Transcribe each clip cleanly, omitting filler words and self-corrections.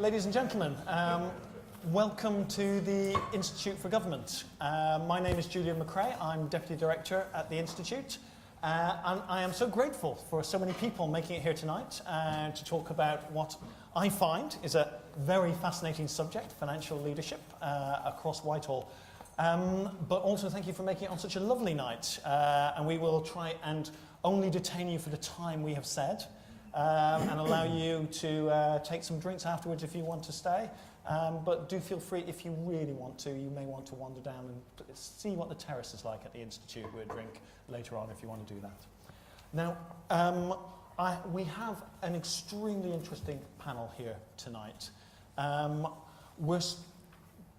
Ladies and gentlemen, welcome to the Institute for Government. My name is Julian McCrae. I'm Deputy Director at the Institute. And I am so grateful for so many people making it here tonight to talk about what I find is a very fascinating subject, financial leadership across Whitehall. But also thank you for making it on such a lovely night. And we will try and only detain you for the time we have said. And allow you to take some drinks afterwards if you want to stay. But do feel free, if you really want to, you may want to wander down and see what the terrace is like at the Institute with a drink later on if you want to do that. Now, we have an extremely interesting panel here tonight. We're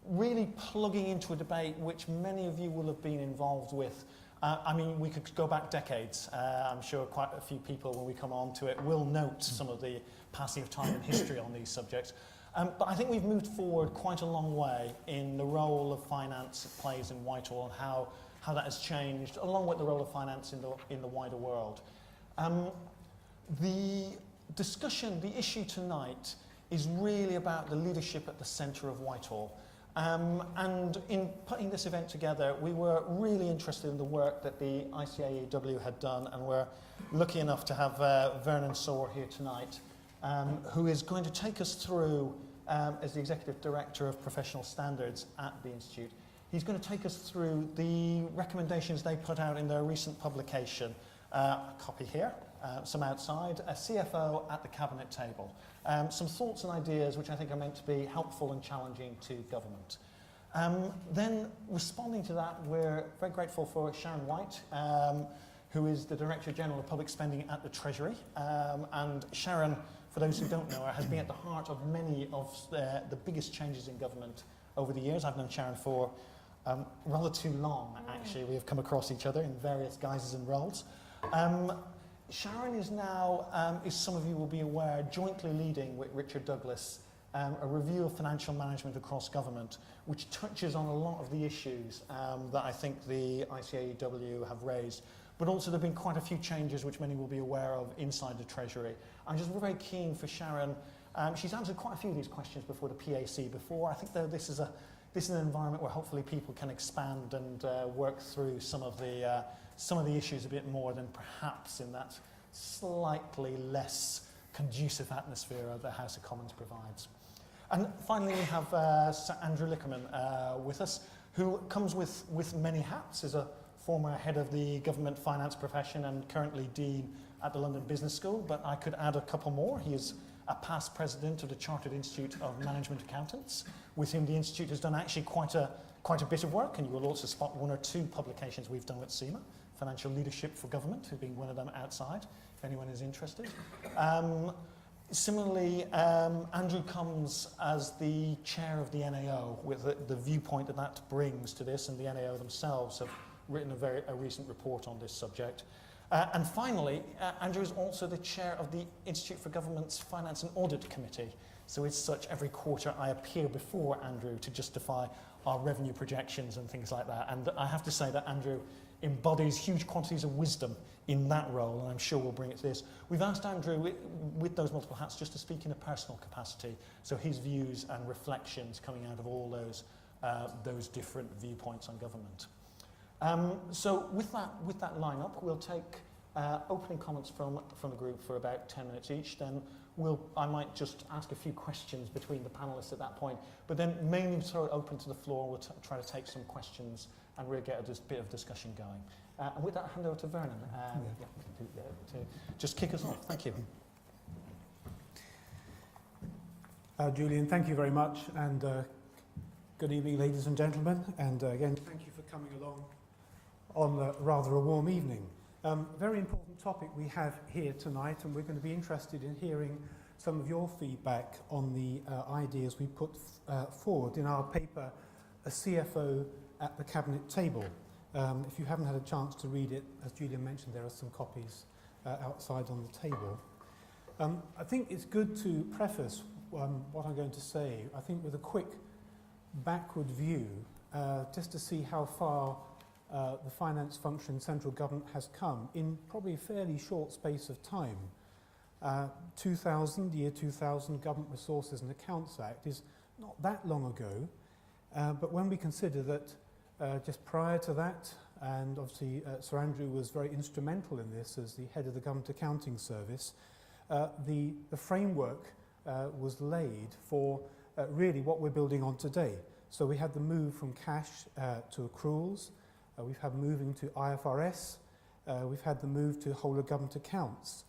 really plugging into a debate which many of you will have been involved with. I mean, we could go back decades. I'm sure quite a few people, when we come on to it, will note some of the passing of time and history on these subjects. But I think we've moved forward quite a long way in the role of finance it plays in Whitehall and how that has changed, along with the role of finance in the wider world. The discussion, the issue tonight, is really about the leadership at the centre of Whitehall. And in putting this event together, we were really interested in the work that the ICAEW had done, and we're lucky enough to have Vernon Soare here tonight, who is going to take us through, as the Executive Director of Professional Standards at the Institute, he's going to take us through the recommendations they put out in their recent publication, a copy here, some outside, a CFO at the Cabinet table. Some thoughts and ideas which I think are meant to be helpful and challenging to government. Then responding to that, we're very grateful for Sharon White, who is the Director General of Public Spending at the Treasury. And Sharon, for those who don't know her, has been at the heart of many of the biggest changes in government over the years. I've known Sharon for rather too long, actually. We have come across each other in various guises and roles. Sharon is now, as some of you will be aware, jointly leading with Richard Douglas a review of financial management across government, which touches on a lot of the issues that I think the ICAEW have raised. But also there have been quite a few changes which many will be aware of inside the Treasury. I'm just very keen for Sharon. She's answered quite a few of these questions before the PAC before. I think that this is an environment where hopefully people can expand and work through some of the issues a bit more than perhaps in that slightly less conducive atmosphere the House of Commons provides. And finally, we have Sir Andrew Likierman with us, who comes with many hats, as a former head of the government finance profession and currently Dean at the London Business School, but I could add a couple more. He is a past president of the Chartered Institute of Management Accountants, with whom the Institute has done actually quite a bit of work, and you will also spot one or two publications we've done with CIMA, Financial Leadership for Government, who being one of them outside, if anyone is interested. Similarly, Andrew comes as the chair of the NAO, with the viewpoint that brings to this, and the NAO themselves have written a recent report on this subject. And finally, Andrew is also the chair of the Institute for Government's Finance and Audit Committee. So as such, every quarter I appear before Andrew to justify our revenue projections and things like that. And I have to say that Andrew embodies huge quantities of wisdom in that role, and I'm sure we'll bring it to this. We've asked Andrew, with those multiple hats, just to speak in a personal capacity, so his views and reflections coming out of all those different viewpoints on government. So with that lineup, we'll take opening comments from the group for about 10 minutes each. Then I might just ask a few questions between the panelists at that point, but then mainly throw it open to the floor. We'll try to take some questions and really get a bit of discussion going. And with that, hand over to Vernon to just kick us off. Thank you. Julian, thank you very much, and good evening, ladies and gentlemen. And again, thank you for coming along on rather a warm evening. Very important topic we have here tonight, and we're going to be interested in hearing some of your feedback on the ideas we put forward in our paper, A CFO at the Cabinet Table. If you haven't had a chance to read it, as Julian mentioned, there are some copies outside on the table. I think it's good to preface what I'm going to say, I think with a quick backward view, just to see how far the finance function, central government has come in probably a fairly short space of time. The year 2000 Government Resources and Accounts Act is not that long ago, but when we consider that just prior to that, and obviously Sir Andrew was very instrumental in this as the head of the Government Accounting Service, the framework was laid for really what we're building on today. So we had the move from cash to accruals, we've had moving to IFRS, we've had the move to whole of government accounts,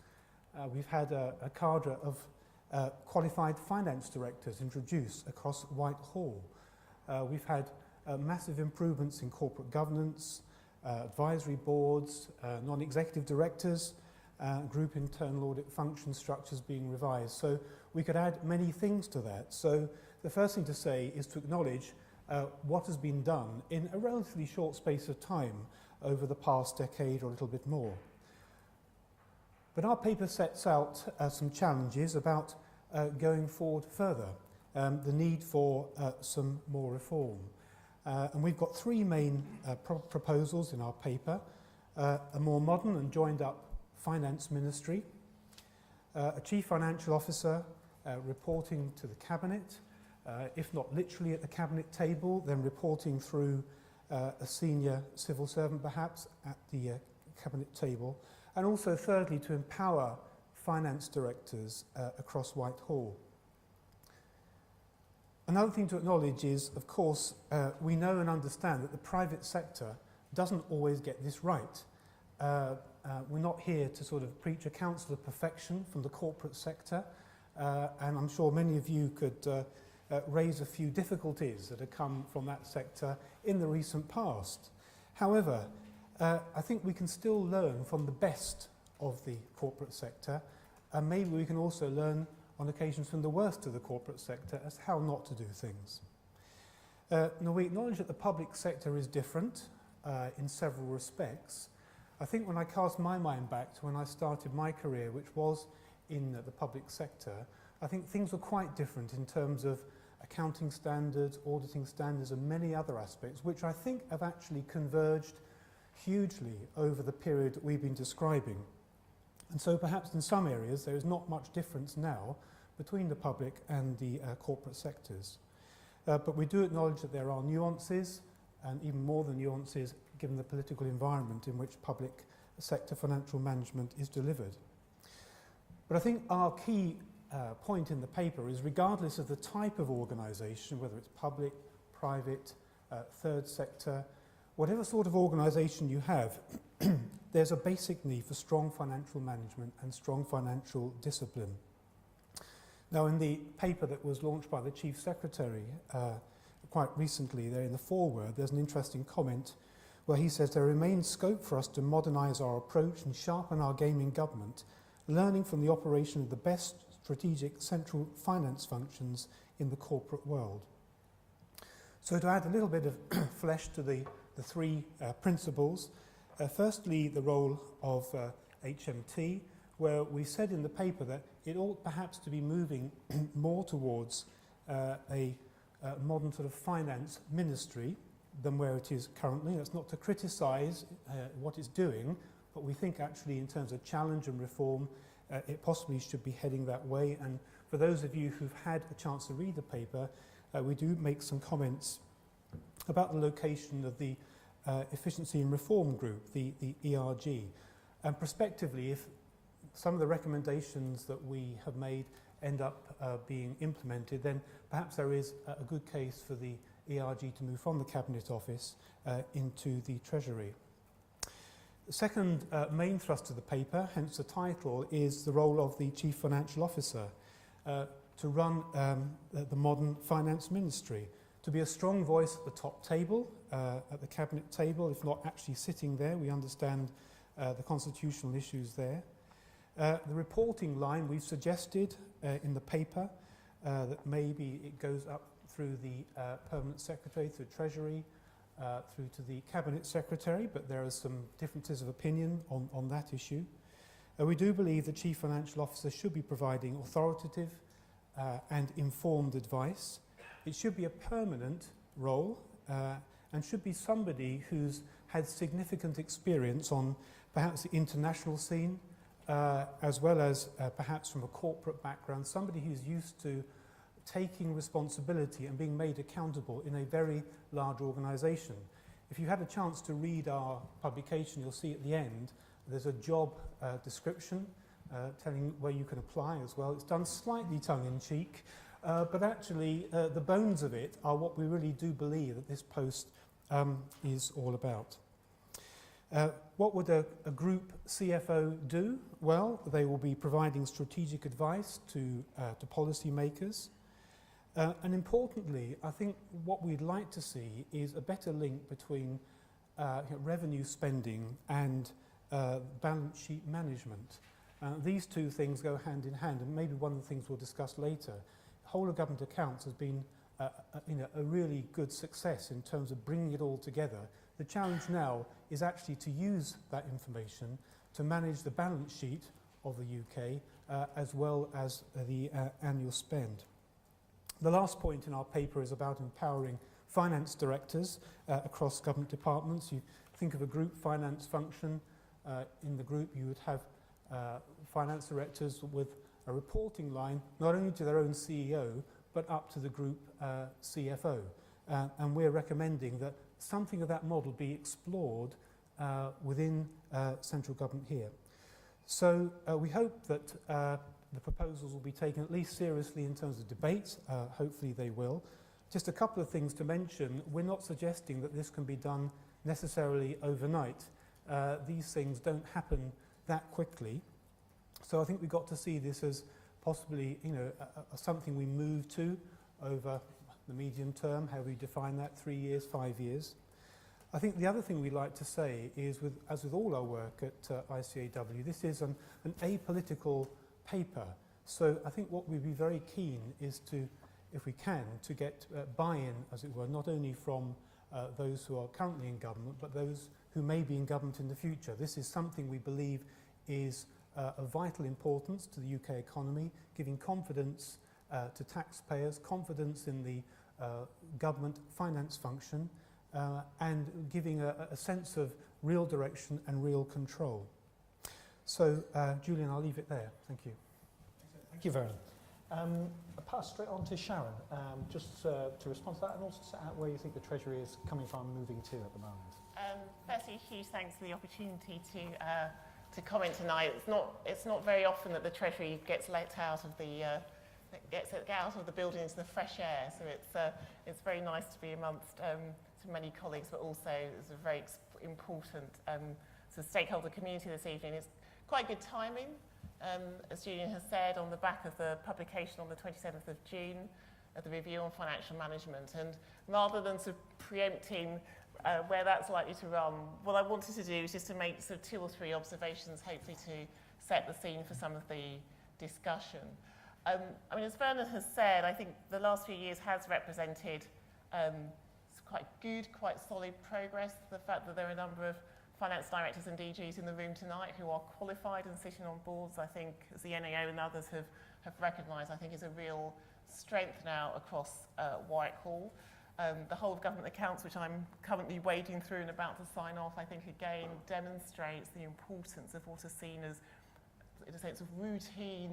we've had a cadre of qualified finance directors introduced across Whitehall. We've had massive improvements in corporate governance, advisory boards, non-executive directors, group internal audit function structures being revised. So we could add many things to that. So the first thing to say is to acknowledge what has been done in a relatively short space of time over the past decade or a little bit more. But our paper sets out some challenges about going forward further, the need for some more reform. And we've got three main proposals in our paper: a more modern and joined up finance ministry, a chief financial officer reporting to the cabinet, if not literally at the cabinet table, then reporting through a senior civil servant perhaps at the cabinet table, and also thirdly to empower finance directors across Whitehall. Another thing to acknowledge is, of course, we know and understand that the private sector doesn't always get this right. We're not here to sort of preach a counsel of perfection from the corporate sector, and I'm sure many of you could raise a few difficulties that have come from that sector in the recent past. However, I think we can still learn from the best of the corporate sector, and maybe we can also learn on occasions from the worst of the corporate sector as how not to do things. Now, we acknowledge that the public sector is different in several respects. I think when I cast my mind back to when I started my career, which was in the public sector, I think things were quite different in terms of accounting standards, auditing standards, and many other aspects, which I think have actually converged hugely over the period that we've been describing. And so perhaps in some areas there is not much difference now between the public and the corporate sectors. But we do acknowledge that there are nuances, and even more than nuances, given the political environment in which public sector financial management is delivered. But I think our key point in the paper is, regardless of the type of organisation, whether it's public, private, third sector, whatever sort of organisation you have, there's a basic need for strong financial management and strong financial discipline. Now, in the paper that was launched by the Chief Secretary quite recently, there in the foreword, there's an interesting comment where he says, "There remains scope for us to modernise our approach and sharpen our game in government, learning from the operation of the best strategic central finance functions in the corporate world." So to add a little bit of flesh to the three principles, firstly, the role of HMT, where we said in the paper that it ought perhaps to be moving more towards a modern sort of finance ministry than where it is currently. That's not to criticise what it's doing, but we think actually in terms of challenge and reform, it possibly should be heading that way. And for those of you who've had a chance to read the paper, we do make some comments about the location of the Efficiency and Reform Group, the ERG. And prospectively, if some of the recommendations that we have made end up being implemented, then perhaps there is a good case for the ERG to move from the Cabinet Office into the Treasury. The second main thrust of the paper, hence the title, is the role of the Chief Financial Officer to run the modern finance ministry, to be a strong voice at the top table, at the Cabinet table, if not actually sitting there. We understand the constitutional issues there. The reporting line we've suggested in the paper that maybe it goes up through the Permanent Secretary, through Treasury, through to the Cabinet Secretary, but there are some differences of opinion on that issue. We do believe the Chief Financial Officer should be providing authoritative and informed advice. It should be a permanent role and should be somebody who's had significant experience on perhaps the international scene, as well as perhaps from a corporate background, somebody who's used to taking responsibility and being made accountable in a very large organisation. If you had a chance to read our publication, you'll see at the end there's a job description telling where you can apply as well. It's done slightly tongue-in-cheek, but actually the bones of it are what we really do believe that this post is all about. What would a group CFO do? Well, they will be providing strategic advice to policymakers. And importantly, I think what we'd like to see is a better link between revenue spending and balance sheet management. These two things go hand in hand, and maybe one of the things we'll discuss later. Whole of government accounts has been a really good success in terms of bringing it all together. The challenge now is actually to use that information to manage the balance sheet of the UK as well as the annual spend. The last point in our paper is about empowering finance directors across government departments. You think of a group finance function. In the group you would have finance directors with a reporting line not only to their own CEO but up to the group CFO. And we're recommending that something of that model be explored within central government here. So we hope that the proposals will be taken at least seriously in terms of debate. Hopefully they will. Just a couple of things to mention. We're not suggesting that this can be done necessarily overnight. These things don't happen that quickly. So I think we've got to see this as possibly, something we move to over the medium term, how we define that, 3 years, 5 years. I think the other thing we'd like to say is, as with all our work at ICAW, this is an apolitical paper. So I think what we'd be very keen is to, if we can, to get buy-in, as it were, not only from those who are currently in government, but those who may be in government in the future. This is something we believe is of vital importance to the UK economy, giving confidence to taxpayers, confidence in the government finance function, and giving a sense of real direction and real control. So, Julian, I'll leave it there. Thank you. Thank you, Vernon. I'll pass straight on to Sharon, just to respond to that and also set out where you think the Treasury is coming from, moving to at the moment. Firstly, huge thanks for the opportunity to comment tonight. It's not very often that the Treasury gets let out of the building into the fresh air. So it's very nice to be amongst so many colleagues, but also it's a very important stakeholder community this evening. It's quite good timing, as Julian has said, on the back of the publication on the 27th of June of the review on financial management. And rather than sort of preempting where that's likely to run, what I wanted to do is just to make sort of 2 or 3 observations, hopefully to set the scene for some of the discussion. As Vernon has said, I think the last few years has represented quite good, quite solid progress. The fact that there are a number of finance directors and DGs in the room tonight who are qualified and sitting on boards, I think, as the NAO and others have recognised, I think is a real strength now across Whitehall. The whole of government accounts, which I'm currently wading through and about to sign off, I think again demonstrates the importance of what are seen as, in a sense, of routine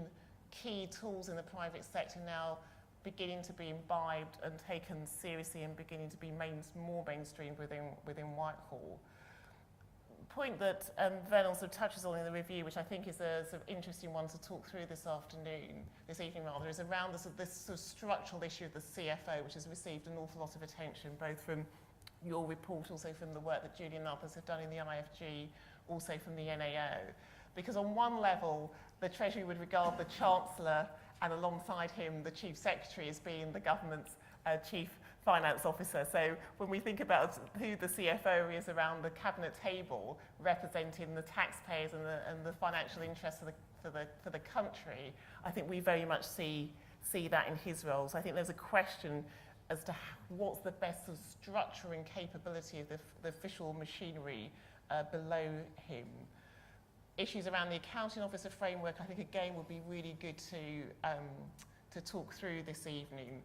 key tools in the private sector now beginning to be imbibed and taken seriously and beginning to be more mainstream within Whitehall. Point that Vernon sort of touches on in the review, which I think is a sort of interesting one to talk through this evening, is around this sort of structural issue of the CFO, which has received an awful lot of attention, both from your report, also from the work that Julian and others have done in the IFG, also from the NAO. Because on one level, the Treasury would regard the Chancellor and alongside him the Chief Secretary as being the government's Chief Finance Officer. So when we think about who the CFO is around the cabinet table, representing the taxpayers and the financial interests for the country, I think we very much see that in his role. So I think there's a question as to what's the best sort of structure and capability of the official machinery below him. Issues around the accounting officer framework, I think again would be really good to talk through this evening.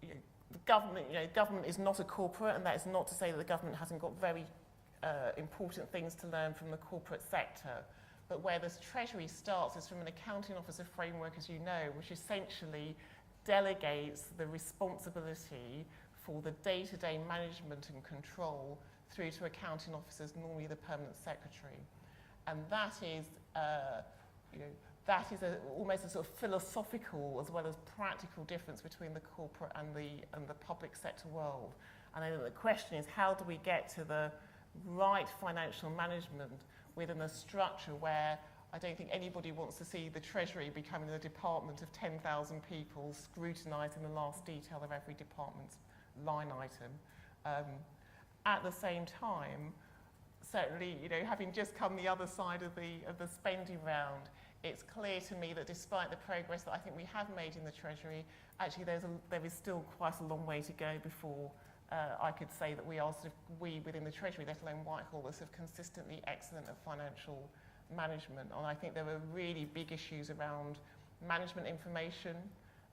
The government is not a corporate, and that is not to say that the government hasn't got very important things to learn from the corporate sector. But where the Treasury starts is from an accounting officer framework, as you know, which essentially delegates the responsibility for the day-to-day management and control through to accounting officers, normally the permanent secretary. And that is, almost a sort of philosophical as well as practical difference between the corporate and the public sector world. And I think the question is, how do we get to the right financial management within a structure where I don't think anybody wants to see the Treasury becoming a department of 10,000 people scrutinising the last detail of every department's line item. At the same time, certainly, having just come the other side of the spending round, it's clear to me that despite the progress that I think we have made in the Treasury, actually there is still quite a long way to go before I could say that we within the Treasury, let alone Whitehall, are sort of consistently excellent at financial management. And I think there are really big issues around management information.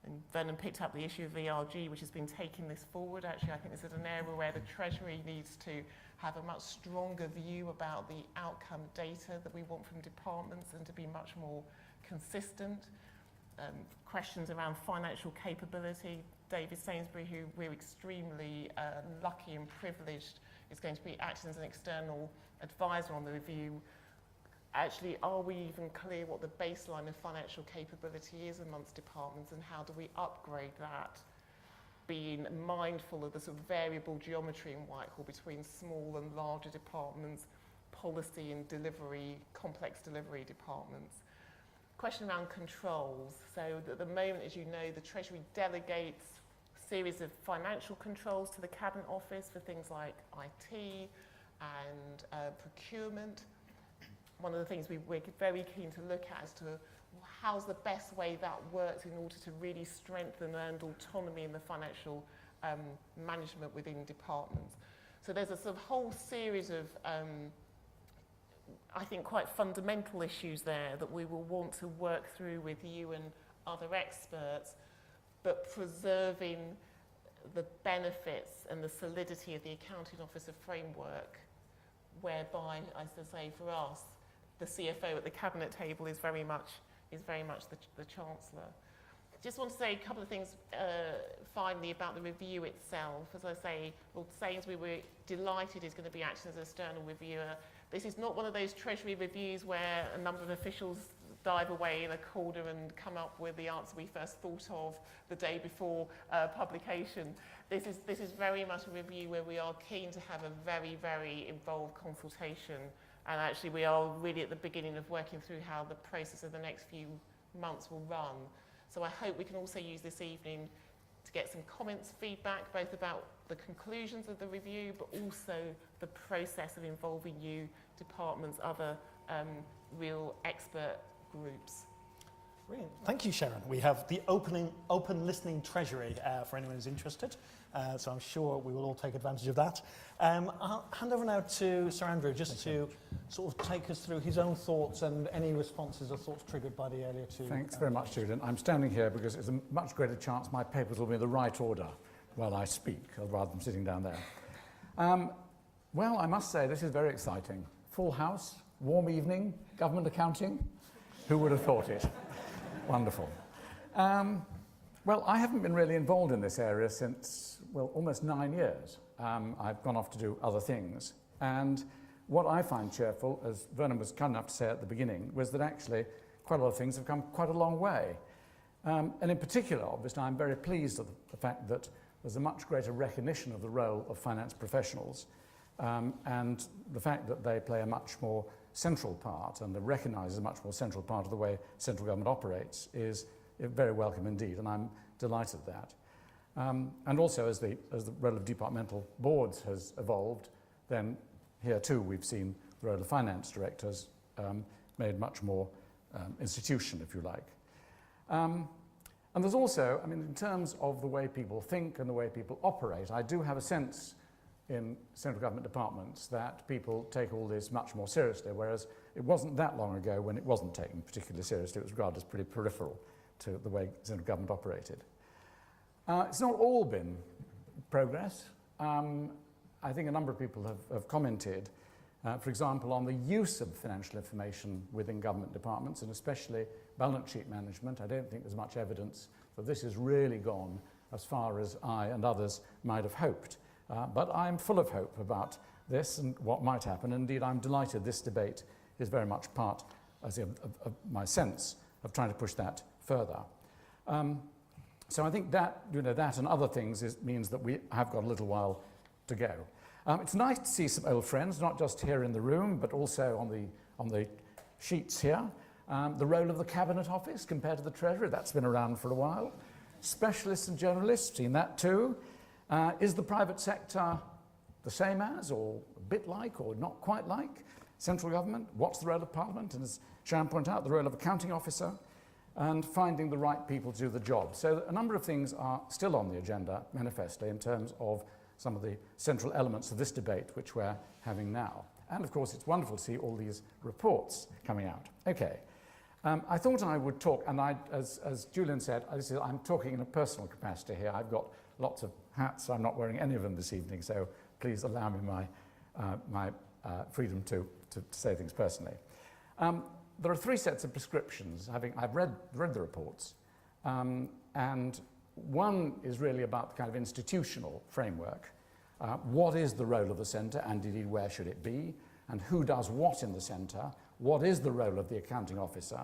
And Vernon picked up the issue of VRG, which has been taking this forward. Actually, I think this is an area where the Treasury needs to have a much stronger view about the outcome data that we want from departments and to be much more consistent. Questions around financial capability. David Sainsbury, who we're extremely lucky and privileged, is going to be acting as an external advisor on the review. Actually, are we even clear what the baseline of financial capability is amongst departments, and how do we upgrade that, being mindful of the sort of variable geometry in Whitehall between small and larger departments, policy and delivery, complex delivery departments. Question around controls. So at the moment, as you know, the Treasury delegates a series of financial controls to the Cabinet Office for things like IT and procurement. One of the things we're very keen to look at as to how's the best way that works in order to really strengthen and autonomy in the financial management within departments. So there's a sort of whole series of I think quite fundamental issues there that we will want to work through with you and other experts, but preserving the benefits and the solidity of the accounting officer framework, whereby, as I say, for us, the CFO at the cabinet table is very much the Chancellor. Just want to say a couple of things finally about the review itself. As I say, Lord Sainsbury, we're delighted is going to be acting as an external reviewer. This is not one of those Treasury reviews where a number of officials dive away in a corner and come up with the answer we first thought of the day before publication. This is very much a review where we are keen to have a very, very involved consultation, and actually we are really at the beginning of working through how the process of the next few months will run. So I hope we can also use this evening to get some comments, feedback, both about the conclusions of the review, but also the process of involving you, departments, other real expert groups. Brilliant. Thank you, Sharon. We have the open listening Treasury for anyone who's interested, so I'm sure we will all take advantage of that. I'll hand over now to Sir Andrew just to sort of take us through his own thoughts and any responses or thoughts triggered by the earlier two. Thanks very much, Julian. I'm standing here because there's a much greater chance my papers will be in the right order while I speak, rather than sitting down there. Well, I must say this is very exciting. Full house, warm evening, government accounting. Who would have thought it? Wonderful. Well, I haven't been really involved in this area since, well, almost 9 years. I've gone off to do other things. And what I find cheerful, as Vernon was kind enough to say at the beginning, was that actually quite a lot of things have come quite a long way. And in particular, obviously, I'm very pleased at the fact that there's a much greater recognition of the role of finance professionals and the fact that they play a much more central part and are recognised as a much more central part of the way central government operates is very welcome indeed, and I'm delighted at that. And also as the role of departmental boards has evolved, then here too we've seen the role of finance directors made much more institution, if you like. And there's also, I mean, in terms of the way people think and the way people operate, I do have a sense in central government departments that people take all this much more seriously, whereas it wasn't that long ago when it wasn't taken particularly seriously. It was regarded as pretty peripheral to the way central government operated. It's not all been progress. I think a number of people have commented For example, on the use of financial information within government departments, and especially balance sheet management, I don't think there's much evidence that this has really gone as far as I and others might have hoped. But I'm full of hope about this and what might happen. Indeed, I'm delighted this debate is very much part of my sense of trying to push that further. So I think that, that and other things means that we have got a little while to go. It's nice to see some old friends, not just here in the room, but also on the sheets here. The role of the Cabinet Office compared to the Treasury, that's been around for a while. Specialists and generalists, seen that too. Is the private sector the same as, or a bit like, or not quite like central government? What's the role of Parliament? And as Sharon pointed out, the role of accounting officer, and finding the right people to do the job. So a number of things are still on the agenda, manifestly, in terms of some of the central elements of this debate which we're having now. And of course, it's wonderful to see all these reports coming out. Okay. I thought I would talk, and as Julian said, I'm talking in a personal capacity here. I've got lots of hats. I'm not wearing any of them this evening, so please allow me my freedom to say things personally. There are three sets of prescriptions. I've read the reports, and one is really about the kind of institutional framework. What is the role of the centre, and indeed where should it be, and who does what in the centre? What is the role of the accounting officer,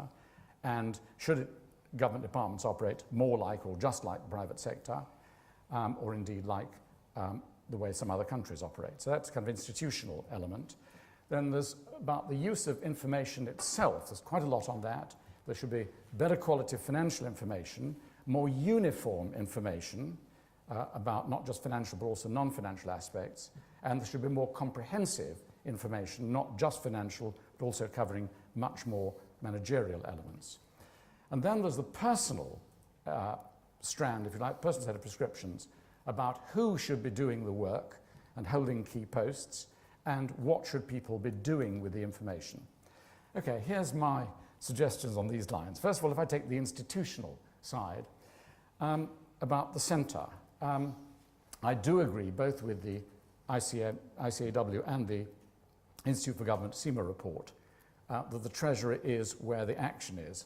and should government departments operate more like or just like the private sector, or indeed like the way some other countries operate? So that's kind of institutional element. Then there's about the use of information itself. There's quite a lot on that. There should be better quality financial information, more uniform information about not just financial but also non-financial aspects, and there should be more comprehensive information, not just financial, but also covering much more managerial elements. And then there's the personal strand, if you like, personal set of prescriptions about who should be doing the work and holding key posts, and what should people be doing with the information. Okay, here's my suggestions on these lines. First of all, if I take the institutional side, about the centre, I do agree both with the ICAW and the Institute for Government CIMA report that the Treasury is where the action is.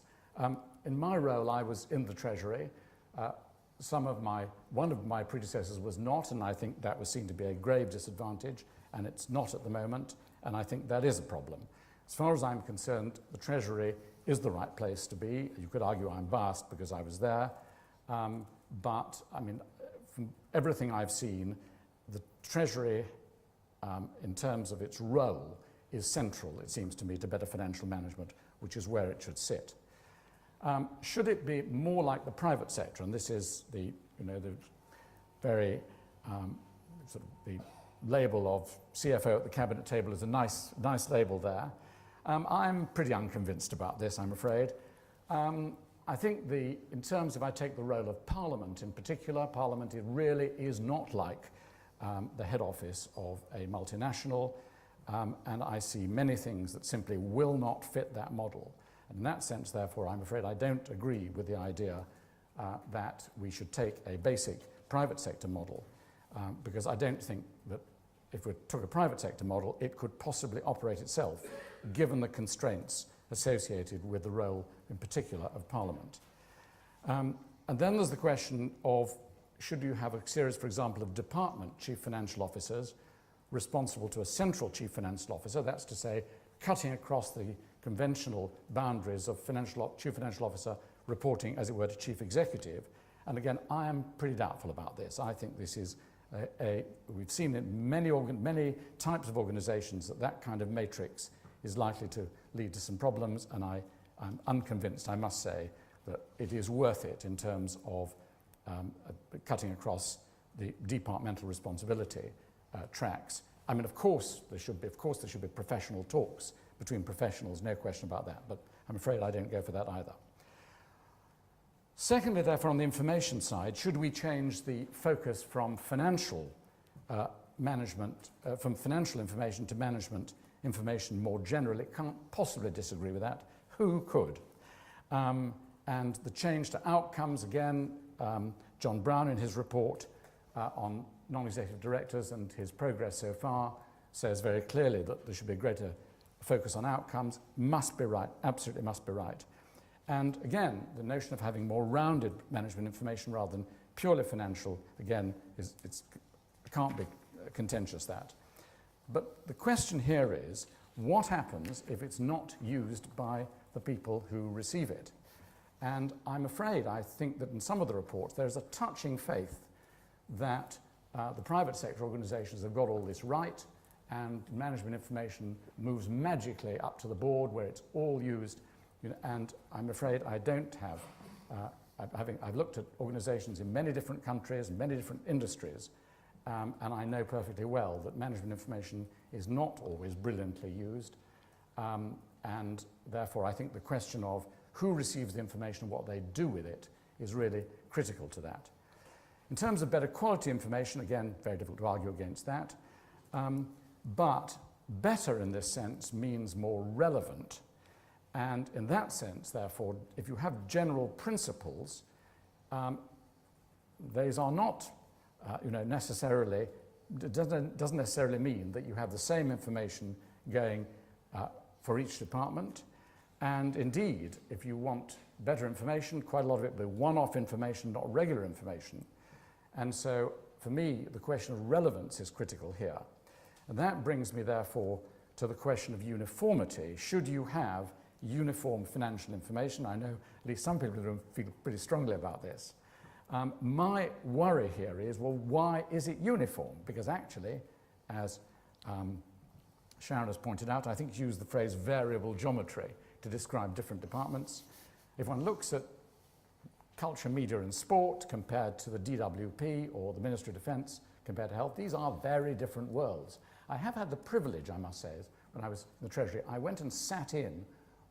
In my role, I was in the Treasury. One of my predecessors was not, and I think that was seen to be a grave disadvantage, and it's not at the moment, and I think that is a problem. As far as I'm concerned, the Treasury is the right place to be. You could argue I'm biased because I was there, but I mean, from everything I've seen, the Treasury, in terms of its role, is central, it seems to me, to better financial management, which is where it should sit. Should it be more like the private sector? And this is the very sort of the label of CFO at the cabinet table is a nice label there. I'm pretty unconvinced about this, I'm afraid. I think in terms of I take the role of Parliament in particular, Parliament it really is not like the head office of a multinational, and I see many things that simply will not fit that model. And in that sense, therefore, I'm afraid I don't agree with the idea that we should take a basic private sector model, because I don't think that if we took a private sector model, it could possibly operate itself, given the constraints associated with the role, in particular, of Parliament. And then there's the question of, should you have a series, for example, of department chief financial officers responsible to a central chief financial officer, that's to say, cutting across the conventional boundaries of chief financial officer reporting, as it were, to chief executive. And again, I am pretty doubtful about this. I think this is we've seen in many types of organizations that kind of matrix is likely to lead to some problems, and I'm unconvinced, I must say, that it is worth it in terms of cutting across the departmental responsibility tracks. I mean, of course there should be professional talks between professionals, no question about that, but I'm afraid I don't go for that either. Secondly, therefore, on the information side, should we change the focus from financial management, from financial information to management information more generally? Can't possibly disagree with that. Who could? And the change to outcomes, again, John Brown in his report on non-executive directors and his progress so far says very clearly that there should be a greater focus on outcomes, must be right, absolutely must be right. And again, the notion of having more rounded management information rather than purely financial, again, can't be contentious, that. But the question here is, what happens if it's not used by the people who receive it? And I'm afraid, I think that in some of the reports, there's a touching faith that the private sector organisations have got all this right, and management information moves magically up to the board where it's all used. And I'm afraid I don't have, I've looked at organisations in many different countries and many different industries, and I know perfectly well that management information is not always brilliantly used, and therefore I think the question of who receives the information and what they do with it is really critical to that. In terms of better quality information, again, very difficult to argue against that, but better in this sense means more relevant. And in that sense, therefore, if you have general principles, these are not, necessarily, doesn't necessarily mean that you have the same information going for each department. And indeed, if you want better information, quite a lot of it will be one-off information, not regular information. And so, for me, the question of relevance is critical here. And that brings me, therefore, to the question of uniformity. Should you have uniform financial information? I know at least some people feel pretty strongly about this. My worry here is, well, why is it uniform? Because actually, as Sharon has pointed out, I think she used the phrase variable geometry to describe different departments. If one looks at culture, media and sport compared to the DWP or the Ministry of Defence compared to health, these are very different worlds. I have had the privilege, I must say, when I was in the Treasury, I went and sat in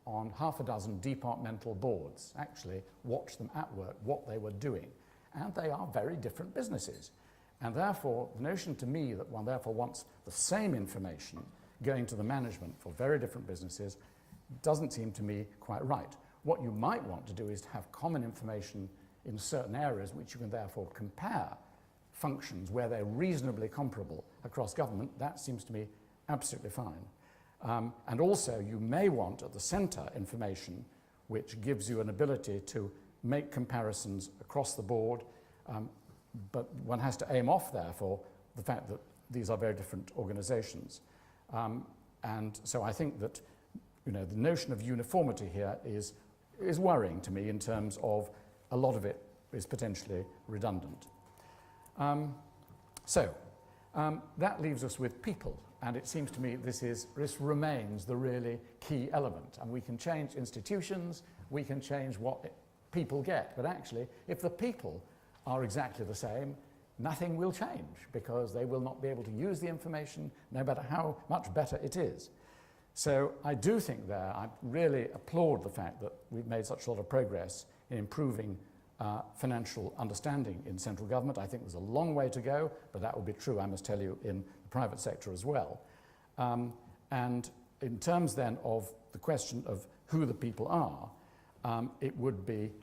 on half a dozen departmental boards, actually watched them at work, what they were doing. And they are very different businesses. And therefore, the notion to me that one therefore wants the same information going to the management for very different businesses doesn't seem to me quite right. What you might want to do is to have common information in certain areas which you can therefore compare functions where they're reasonably comparable across government. That seems to me absolutely fine. And also you may want at the centre information which gives you an ability to make comparisons across the board, but one has to aim off therefore the fact that these are very different organisations. And so I think that the notion of uniformity here is worrying to me in terms of a lot of it is potentially redundant. That leaves us with people, and it seems to me this remains the really key element. And we can change institutions, we can change what people get, but actually if the people are exactly the same, nothing will change because they will not be able to use the information no matter how much better it is. So I do think I really applaud the fact that we've made such a lot of progress in improving financial understanding in central government. I think there's a long way to go, but that will be true, I must tell you, in the private sector as well. And in terms then of the question of who the people are, it would be,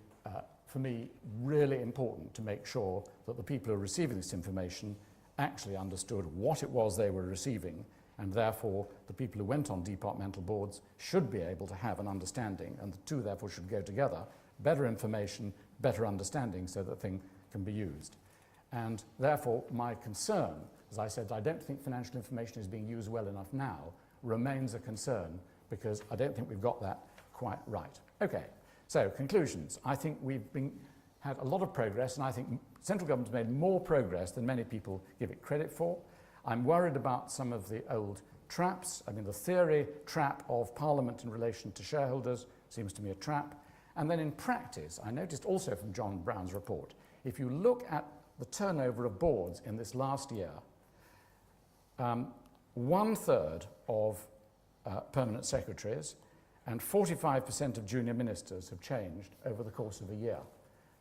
for me, really important to make sure that the people who are receiving this information actually understood what it was they were receiving, and therefore the people who went on departmental boards should be able to have an understanding, and the two therefore should go together. Better information, better understanding, so that the thing can be used. And therefore my concern, as I said, I don't think financial information is being used well enough now, remains a concern, because I don't think we've got that quite right. Okay, so conclusions. I think we've had a lot of progress, and I think central government's made more progress than many people give it credit for. I'm worried about some of the old traps. I mean, the theory trap of Parliament in relation to shareholders seems to me a trap. And then in practice, I noticed also from John Brown's report, if you look at the turnover of boards in this last year, 1/3 of permanent secretaries and 45% of junior ministers have changed over the course of a year.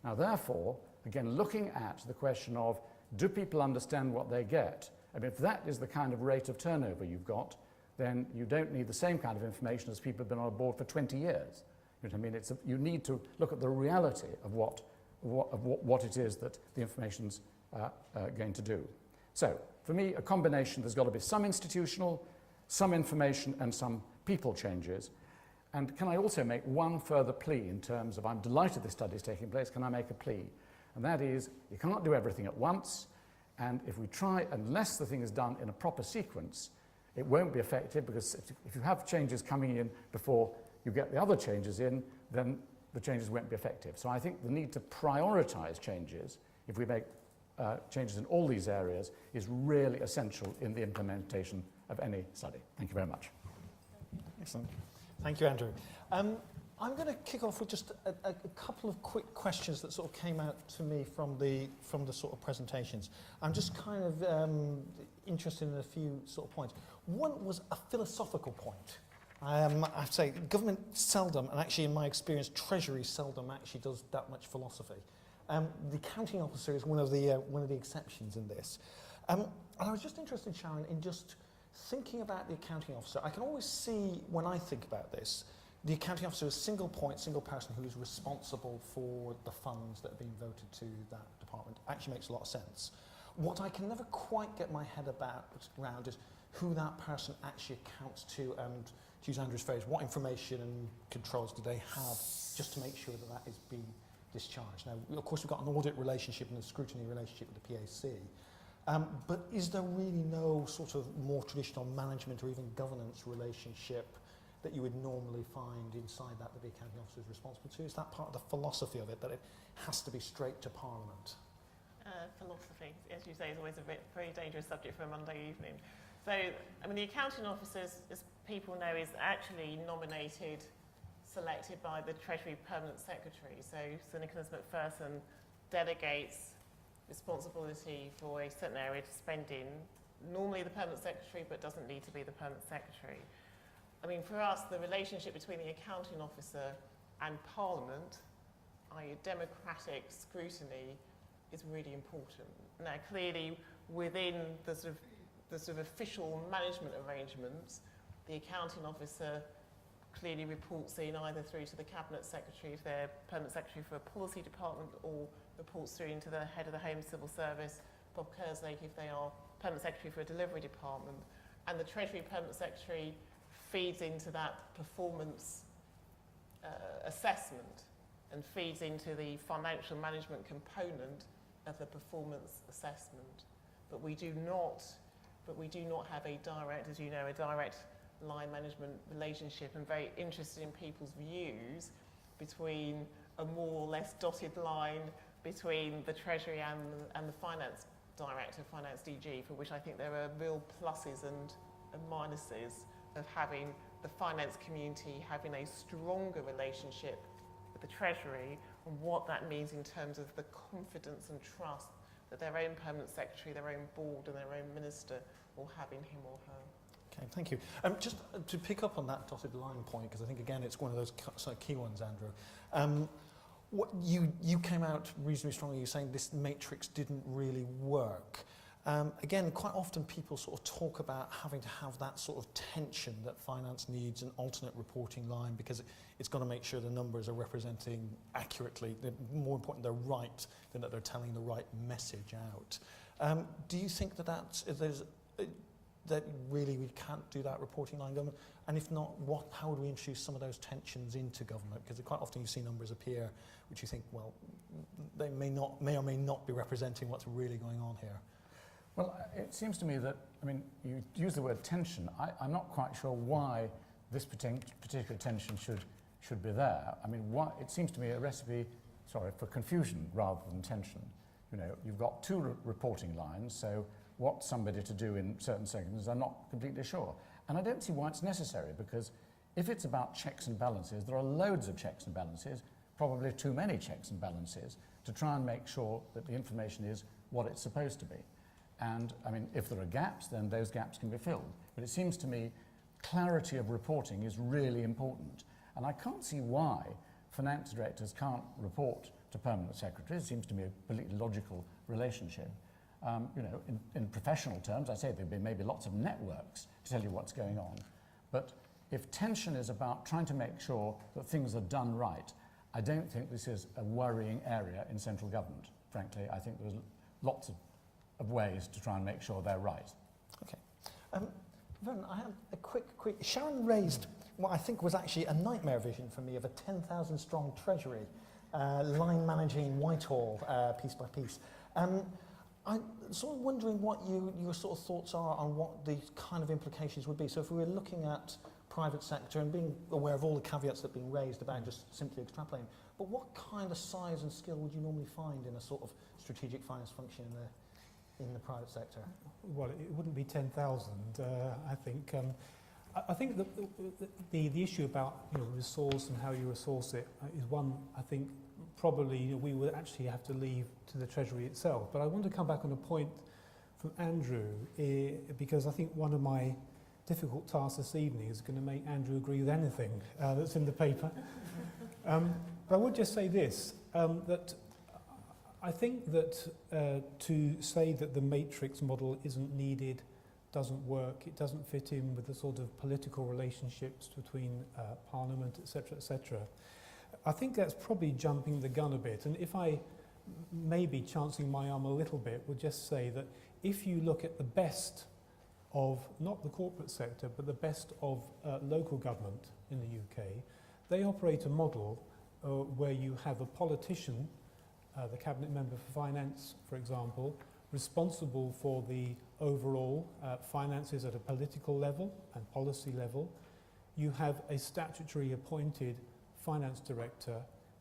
Now, therefore, again, looking at the question of, do people understand what they get? I mean, if that is the kind of rate of turnover you've got, then you don't need the same kind of information as people who've been on a board for 20 years. You know what I mean? You need to look at the reality of what it is that the information's going to do. So, for me, a combination, there's got to be some institutional, some information, and some people changes. And can I also make one further plea in terms of, I'm delighted this study is taking place, can I make a plea? And that is, you can't do everything at once, and if we try, unless the thing is done in a proper sequence, it won't be effective, because if you have changes coming in before you get the other changes in, then the changes won't be effective. So I think the need to prioritize changes, if we make changes in all these areas, is really essential in the implementation of any study. Thank you very much. Excellent. Thank you, Andrew. I'm going to kick off with just a couple of quick questions that sort of came out to me from the sort of presentations. I'm just kind of interested in a few sort of points. One was a philosophical point. I'd say government seldom, and actually in my experience, Treasury seldom actually does that much philosophy. The accounting officer is one of the exceptions in this. And I was just interested, Sharon, in just thinking about the accounting officer. I can always see, when I think about this, the accounting officer is a single point, single person who is responsible for the funds that are being voted to that department. Actually makes a lot of sense. What I can never quite get my head around is who that person actually accounts to, and to use Andrew's phrase, what information and controls do they have just to make sure that that is being discharged. Now, of course, we've got an audit relationship and a scrutiny relationship with the PAC, but is there really no sort of more traditional management or even governance relationship that you would normally find inside that the accounting officer is responsible to? Is that part of the philosophy of it, that it has to be straight to Parliament? Philosophy, as you say, is always a very dangerous subject for a Monday evening. So, I mean, the accounting officer, as people know, is actually nominated, selected by the Treasury Permanent Secretary. So Sir Nicholas Macpherson delegates responsibility for a certain area to spend in, normally the Permanent Secretary, but doesn't need to be the Permanent Secretary. I mean, for us, the relationship between the accounting officer and Parliament, i.e. democratic scrutiny, is really important. Now, clearly, within the sort of official management arrangements, the accounting officer clearly reports in either through to the Cabinet Secretary if they're Permanent Secretary for a policy department, or reports through into the head of the Home Civil Service, Bob Kerslake, if they are Permanent Secretary for a delivery department. And the Treasury Permanent Secretary feeds into that performance assessment and feeds into the financial management component of the performance assessment. But we do not have a direct, as you know, a direct line management relationship, and very interested in people's views between a more or less dotted line between the Treasury and the Finance Director, Finance DG, for which I think there are real pluses and minuses of having the finance community having a stronger relationship with the Treasury, and what that means in terms of the confidence and trust that their own Permanent Secretary, their own board and their own minister will have in him or her. Okay, thank you. Just to pick up on that dotted line point, because I think, again, it's one of those sort of key ones, Andrew. What you came out reasonably strongly, you're saying this matrix didn't really work. Again, quite often people sort of talk about having to have that sort of tension that finance needs, an alternate reporting line, because it's got to make sure the numbers are representing accurately. They're more important they're right than that they're telling the right message out. Do you think that really we can't do that reporting line government? And if not, how would we introduce some of those tensions into government? Because quite often you see numbers appear which you think, well, they may or may not be representing what's really going on here. Well, it seems to me that, I mean, you use the word tension. I'm not quite sure why this particular tension should be there. I mean, it seems to me a recipe, for confusion rather than tension. You know, you've got two reporting lines, so what somebody to do in certain seconds, I'm not completely sure. And I don't see why it's necessary, because if it's about checks and balances, there are loads of checks and balances, probably too many checks and balances, to try and make sure that the information is what it's supposed to be. And, I mean, if there are gaps, then those gaps can be filled. But it seems to me clarity of reporting is really important. And I can't see why finance directors can't report to permanent secretaries. It seems to me a completely logical relationship. You know, in professional terms, I say there'd be maybe lots of networks to tell you what's going on. But if tension is about trying to make sure that things are done right, I don't think this is a worrying area in central government. Frankly, I think there's lots of of ways to try and make sure they're right. Okay. Vernon, I have a quick... Sharon raised what I think was actually a nightmare vision for me of a 10,000 strong treasury, line managing Whitehall piece by piece. I'm sort of wondering what your sort of thoughts are on what the kind of implications would be. So if we were looking at private sector and being aware of all the caveats that have been raised about just simply extrapolating, but what kind of size and skill would you normally find in a sort of strategic finance function in the private sector? Well, it wouldn't be 10,000, I think. I think the issue about resource and how you resource it is one, I think, probably we would actually have to leave to the Treasury itself. But I want to come back on a point from Andrew, because I think one of my difficult tasks this evening is going to make Andrew agree with anything that's in the paper. But I would just say this, that I think that to say that the matrix model isn't needed, doesn't work, it doesn't fit in with the sort of political relationships between Parliament, etc., I think that's probably jumping the gun a bit. And if I, maybe chancing my arm a little bit, would just say that if you look at the best of, not the corporate sector, but the best of local government in the UK, they operate a model where you have a politician, the Cabinet Member for Finance, for example, responsible for the overall finances at a political level and policy level. You have a statutory appointed finance director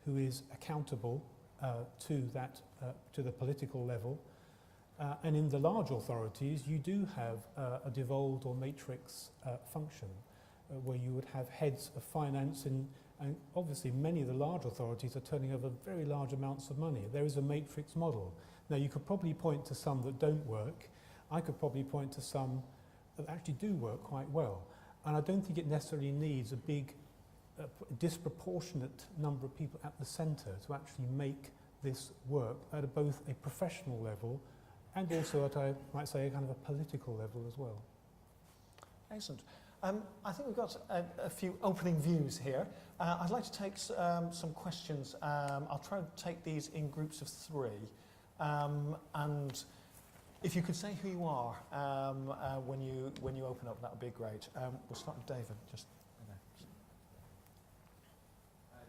who is accountable to the political level. And in the large authorities, you do have a devolved or matrix function where you would have heads of finance, and obviously many of the large authorities are turning over very large amounts of money. There is a matrix model. Now, you could probably point to some that don't work. I could probably point to some that actually do work quite well. And I don't think it necessarily needs a big, disproportionate number of people at the centre to actually make this work at both a professional level and also at, I might say, a kind of a political level as well. Excellent. I think we've got a few opening views here. I'd like to take some questions. I'll try and take these in groups of 3. And if you could say who you are when you open up, that would be great. We'll start with David. Just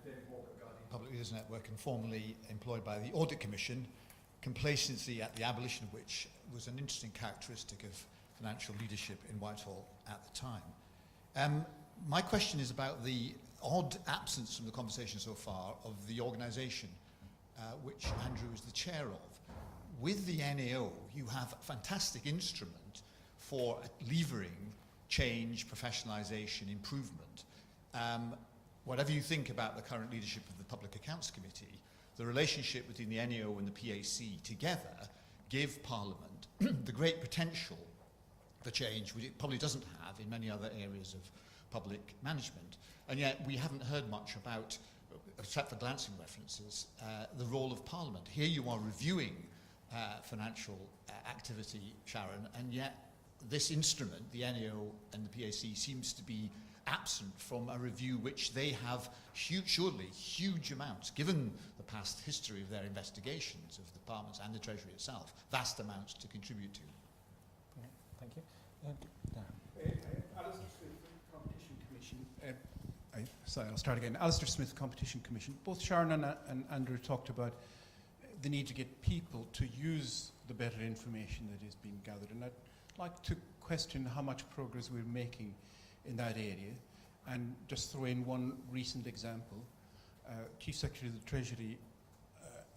David Walker, Guardian Public Leaders Network, and formerly employed by the Audit Commission, complacency at the abolition of which was an interesting characteristic of financial leadership in Whitehall at the time. My question is about the odd absence from the conversation so far of the organisation which Andrew is the chair of. With the NAO, you have a fantastic instrument for levering change, professionalisation, improvement. Whatever you think about the current leadership of the Public Accounts Committee, the relationship between the NAO and the PAC together give Parliament the great potential for change, which it probably doesn't have in many other areas of public management. And yet we haven't heard much about, except for glancing references, the role of Parliament. Here you are reviewing financial activity, Sharon, and yet this instrument, the NAO and the PAC, seems to be absent from a review which they have surely huge amounts, given the past history of their investigations of the departments and the Treasury itself, vast amounts to contribute to. okay, thank you. Alistair Smith, Competition Commission. Sorry, I'll start again. Alistair Smith, Competition Commission. Both Sharon and Andrew talked about the need to get people to use the better information that is being gathered. And I'd like to question how much progress we're making in that area. And just throw in one recent example. Chief Secretary of the Treasury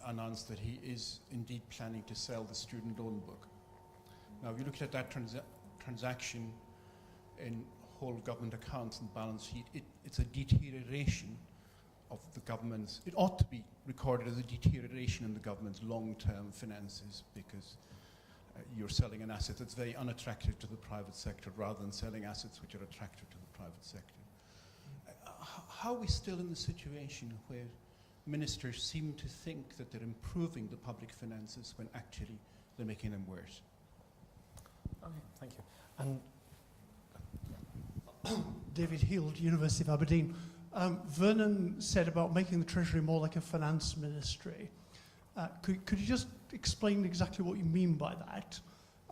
announced that he is indeed planning to sell the student loan book. Now, if you look at that transaction in whole government accounts and balance sheet, it's a deterioration of the government's, it ought to be recorded as a deterioration in the government's long-term finances, because you're selling an asset that's very unattractive to the private sector rather than selling assets which are attractive to the private sector. How are we still in the situation where ministers seem to think that they're improving the public finances when actually they're making them worse? Okay, thank you. And David Heald, University of Aberdeen. Vernon said about making the Treasury more like a finance ministry. Could you just explain exactly what you mean by that?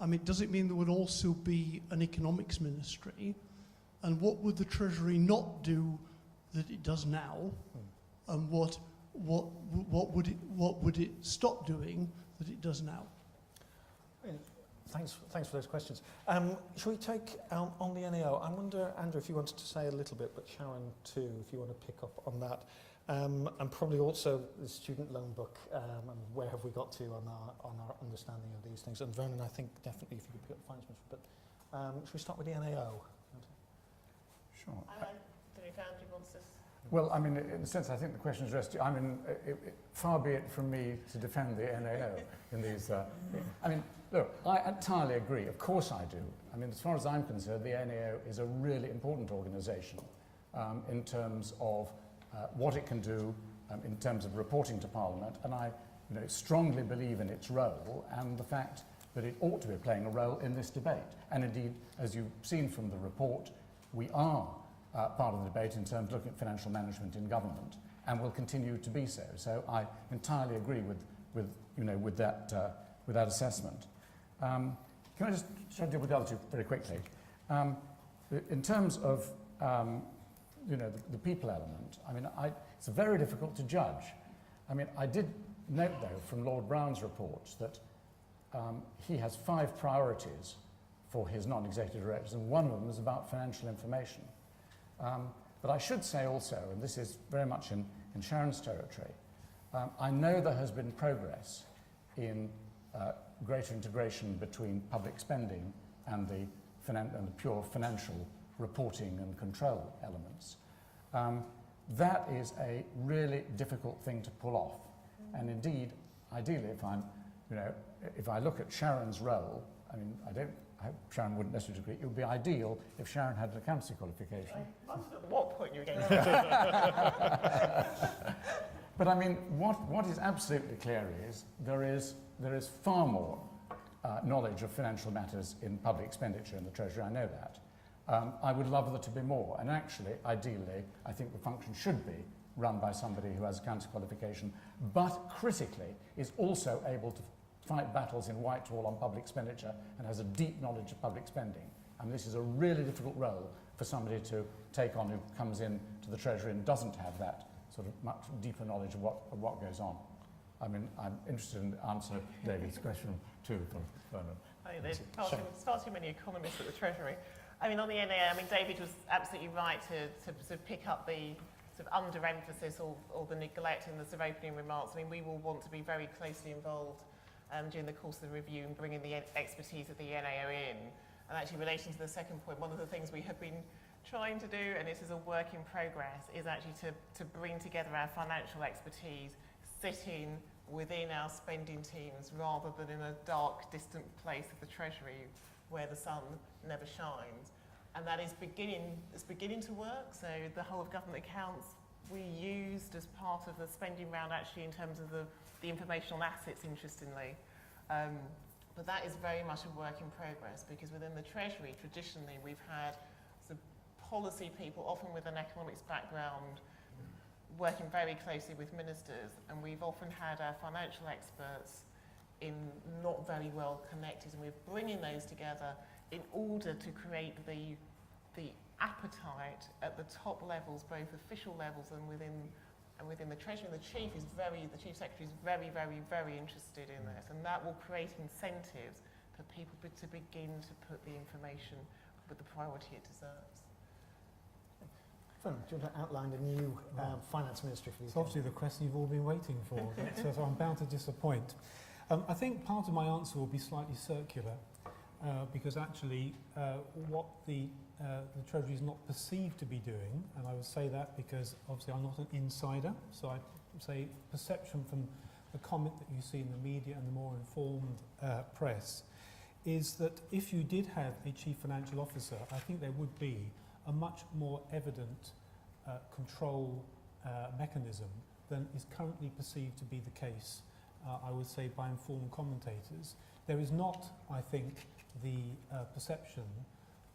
I mean, does it mean there would also be an economics ministry? And what would the Treasury not do that it does now? And what would it stop doing that it does now? Thanks for those questions. Shall we take on the NAO? I wonder, Andrew, if you wanted to say a little bit, but Sharon too, if you want to pick up on that. And probably also the student loan book, and where have we got to on our understanding of these things. And Vernon, I think definitely if you could pick up the finance ministry. But should we start with the NAO? Sure. I don't know if Andrew wants to. Well, I mean, in a sense, I think the question is addressed to, I mean, far be it from me to defend the NAO in these... I mean, look, I entirely agree. Of course I do. I mean, as far as I'm concerned, the NAO is a really important organisation in terms of what it can do in terms of reporting to Parliament, and I strongly believe in its role and the fact that it ought to be playing a role in this debate. And indeed, as you've seen from the report, we are part of the debate in terms of looking at financial management in government, and will continue to be so. So I entirely agree with that assessment. Can I just try to deal with the other two very quickly? In terms of the people element, I mean, it's very difficult to judge. I mean, I did note, though, from Lord Brown's report that he has 5 priorities for his non-executive directors, and one of them is about financial information. But I should say also, and this is very much in Sharon's territory, I know there has been progress in greater integration between public spending and the pure financial reporting and control elements. That is a really difficult thing to pull off. And indeed, ideally, if I look at Sharon's role, I mean, I hope Sharon wouldn't necessarily agree. It would be ideal if Sharon had an accountancy qualification. I wondered at what point you were going to But I mean, what is absolutely clear is there is far more knowledge of financial matters in public expenditure in the Treasury. I know that. I would love there to be more. And actually, ideally, I think the function should be run by somebody who has accountancy qualification, but critically is also able to fight battles in Whitehall on public expenditure and has a deep knowledge of public spending. And this is a really difficult role for somebody to take on who comes in to the Treasury and doesn't have that sort of much deeper knowledge of what goes on. I mean, I'm interested in the answer to David's question too, from Vernon. I think there's far too many economists at the Treasury. I mean, on the NAO, I mean, David was absolutely right to sort of pick up the sort of underemphasis or the neglect in the sort of opening remarks. I mean, we will want to be very closely involved during the course of the review and bringing the expertise of the NAO in. And actually, in relation to the second point, one of the things we have been trying to do, and this is a work in progress, is actually to bring together our financial expertise, sitting within our spending teams rather than in a dark, distant place of the Treasury where the sun never shines. And that is beginning to work. So the whole of government accounts we used as part of the spending round actually in terms of the information on assets, interestingly. But that is very much a work in progress because within the Treasury, traditionally, we've had sort of policy people, often with an economics background, working very closely with ministers, and we've often had our financial experts not very well connected, and we're bringing those together in order to create the appetite at the top levels, both official levels and within the Treasury. The Chief Secretary is very, very, very interested in this, and that will create incentives for people to begin to put the information with the priority it deserves. Vernon, do you want to outline the new finance ministry for the UK? It's obviously the question you've all been waiting for, so I'm bound to disappoint. I think part of my answer will be slightly circular, because actually what the Treasury is not perceived to be doing, and I would say that because obviously I'm not an insider, so I'd say perception from the comment that you see in the media and the more informed press, is that if you did have a chief financial officer, I think there would be a much more evident control mechanism than is currently perceived to be the case, I would say, by informed commentators. There is not, I think, the perception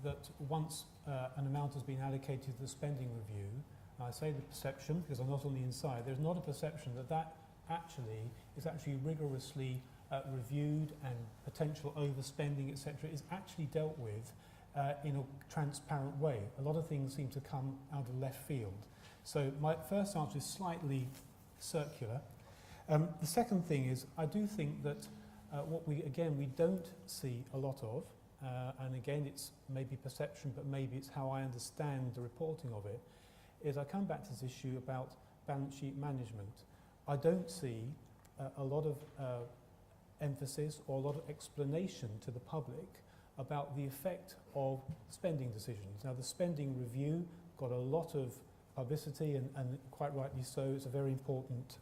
that once an amount has been allocated to the spending review, I say the perception because I'm not on the inside, there's not a perception that that actually is actually rigorously reviewed, and potential overspending, etc., is actually dealt with in a transparent way. A lot of things seem to come out of left field. So my first answer is slightly circular. The second thing is, I do think that what we don't see a lot of, and again it's maybe perception, but maybe it's how I understand the reporting of it, is I come back to this issue about balance sheet management. I don't see a lot of emphasis or a lot of explanation to the public about the effect of spending decisions. Now, the spending review got a lot of publicity, and quite rightly so. It's a very important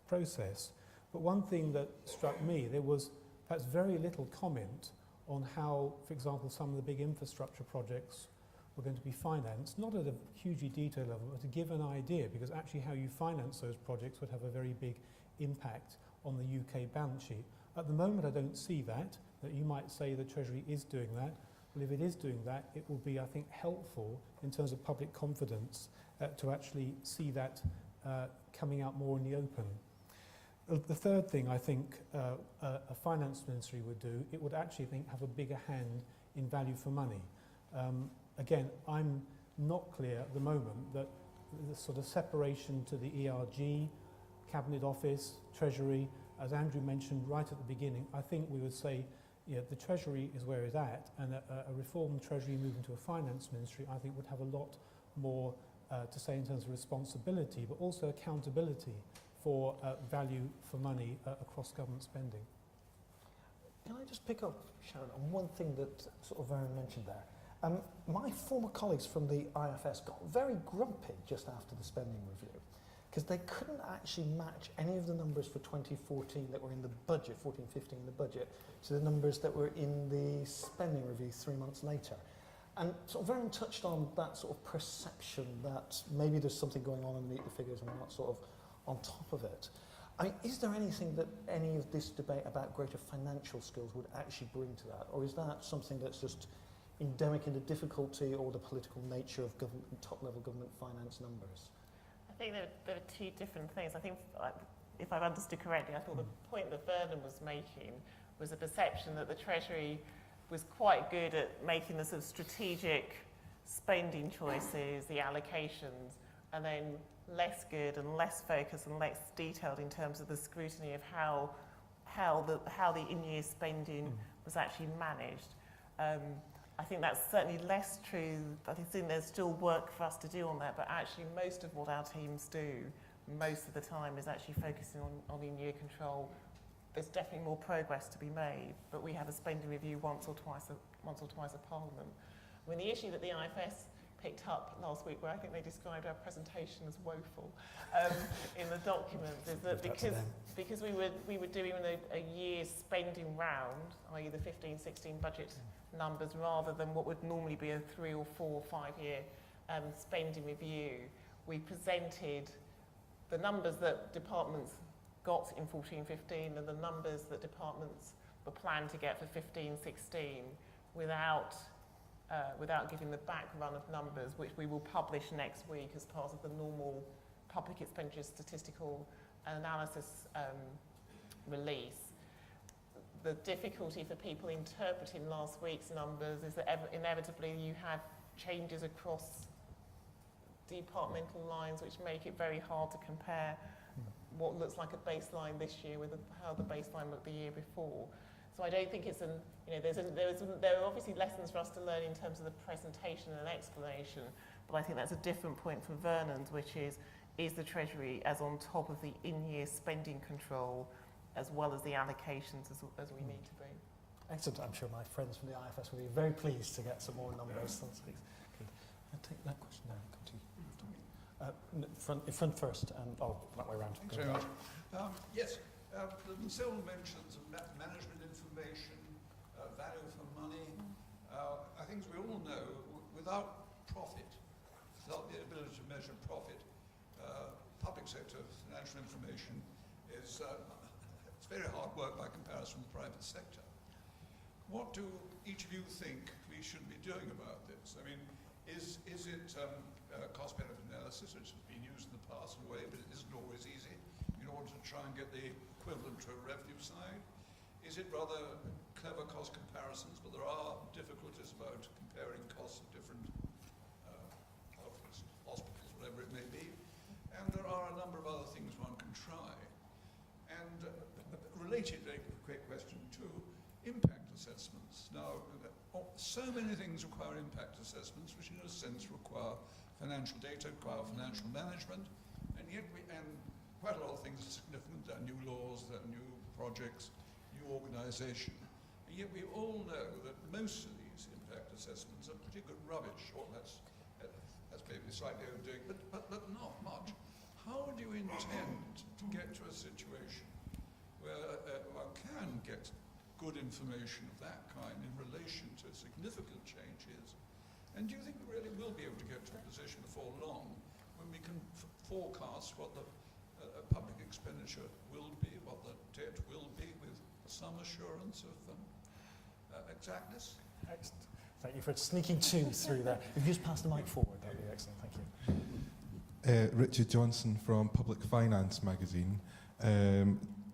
process. But one thing that struck me, there was perhaps very little comment on how, for example, some of the big infrastructure projects were going to be financed, not at a hugely detailed level, but to give an idea, because actually how you finance those projects would have a very big impact on the UK balance sheet. At the moment, I don't see that you might say the Treasury is doing that. Well, if it is doing that, it will be, I think, helpful in terms of public confidence to actually see that coming out more in the open. The third thing I think a finance ministry would do, it would actually have a bigger hand in value for money. Again, I'm not clear at the moment that the sort of separation to the ERG, Cabinet Office, Treasury, as Andrew mentioned right at the beginning, I think we would say, the Treasury is where it's at, and a reformed Treasury moving to a finance ministry, I think, would have a lot more to say in terms of responsibility, but also accountability for value for money across government spending. Can I just pick up, Sharon, on one thing that sort of Vernon mentioned there? My former colleagues from the IFS got very grumpy just after the spending review, because they couldn't actually match any of the numbers for 2014 that were in the budget, 14-15 in the budget, to the numbers that were in the spending review 3 months later. And sort of Vernon touched on that sort of perception that maybe there's something going on underneath the figures and we're not sort of on top of it. I mean, is there anything that any of this debate about greater financial skills would actually bring to that? Or is that something that's just endemic in the difficulty or the political nature of government, top-level government finance numbers? I think there are two different things. I think, if I've understood correctly, I thought the point that Vernon was making was a perception that the Treasury was quite good at making the sort of strategic spending choices, the allocations, and then less good and less focused and less detailed in terms of the scrutiny of how the in-year spending was actually managed. I think that's certainly less true. I think there's still work for us to do on that, but actually most of what our teams do most of the time is actually focusing on in-year control. There's definitely more progress to be made, but we have a spending review once or twice a Parliament. I mean, the issue that the IFS picked up last week, where I think they described our presentation as woeful in the documents, is that because we were doing a year's spending round, i.e. the 15-16 budget numbers, rather than what would normally be a 3 or 4 or 5 year spending review, we presented the numbers that departments got in 14-15 and the numbers that departments were planned to get for 15-16 without giving the back run of numbers, which we will publish next week as part of the normal public expenditure statistical analysis release. The difficulty for people interpreting last week's numbers is that inevitably you have changes across departmental lines which make it very hard to compare what looks like a baseline this year with how the baseline looked the year before. So I don't think it's there are obviously lessons for us to learn in terms of the presentation and explanation, but I think that's a different point from Vernon's, which is the Treasury as on top of the in-year spending control as well as the allocations as we need to be. Excellent. I'm sure my friends from the IFS will be very pleased to get some more numbers. That's good. I'll take that question now and come to you. Front first, and that way around. Thanks very much. Yes, there have been several mentions of management information, value for money. I think, as we all know, without profit, without the ability to measure profit, public sector financial information is it's very hard work by comparison with the private sector. What do each of you think we should be doing about this? I mean, is it cost-benefit analysis, which has been used in the past in a way, but it isn't always easy? I mean, in order to try and get the equivalent to a revenue side? Is it rather clever cost comparisons, but there are difficulties about comparing costs of different hospitals, whatever it may be. And there are a number of other things one can try. And related, very quick question too, impact assessments. Now, so many things require impact assessments, which in a sense require financial data, require financial management, and yet quite a lot of things are significant. There are new laws, there are new projects, new organisation, and yet we all know that most of these impact assessments are pretty good rubbish, or that's maybe slightly overdoing, but not much. How do you intend to get to a situation where one can get good information of that kind in relation to significant changes? And do you think we really will be able to get to a position before long when we can forecast what the public expenditure will be, what the debt will be, with some assurance of exactness? Excellent. Thank you for sneaking two through there. If you just pass the mic forward, that would be excellent. Thank you. Richard Johnson from Public Finance magazine.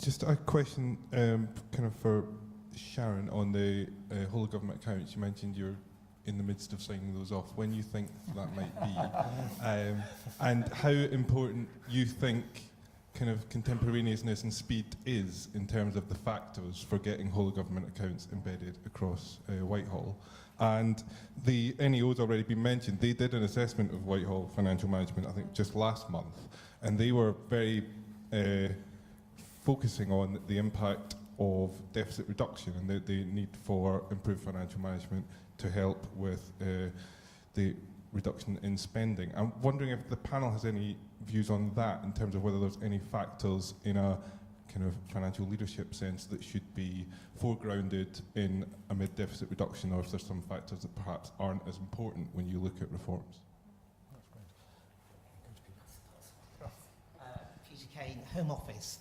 Just a question kind of for Sharon on the whole of government accounts. You mentioned you're in the midst of signing those off. When you think that might be, and how important you think kind of contemporaneousness and speed is in terms of the factors for getting whole of government accounts embedded across Whitehall. And the NEO's already been mentioned. They did an assessment of Whitehall financial management, I think, just last month, and they were very focusing on the impact of deficit reduction and the need for improved financial management to help with the reduction in spending. I'm wondering if the panel has any views on that in terms of whether there's any factors in a kind of financial leadership sense that should be foregrounded in a mid-deficit reduction, or if there's some factors that perhaps aren't as important when you look at reforms. Peter Kane, Home Office.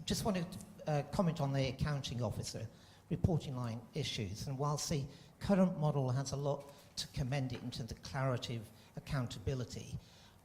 Just wanted to comment on the accounting officer reporting line issues. And whilst the current model has a lot to commend it in terms of clarity of accountability,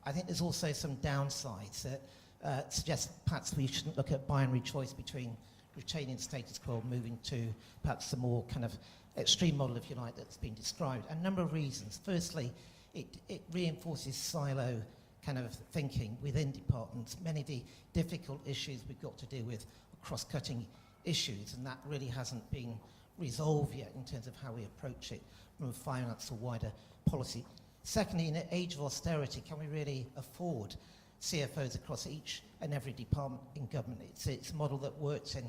I think there's also some downsides that suggest perhaps we shouldn't look at binary choice between retaining status quo, moving to perhaps the more kind of extreme model, if you like, that's been described. A number of reasons. Firstly, it reinforces silo kind of thinking within departments. Many of the difficult issues we've got to deal with are cross-cutting issues, and that really hasn't been resolved yet in terms of how we approach it from a finance or wider policy. Secondly, in an age of austerity, can we really afford CFOs across each and every department in government? It's a model that works in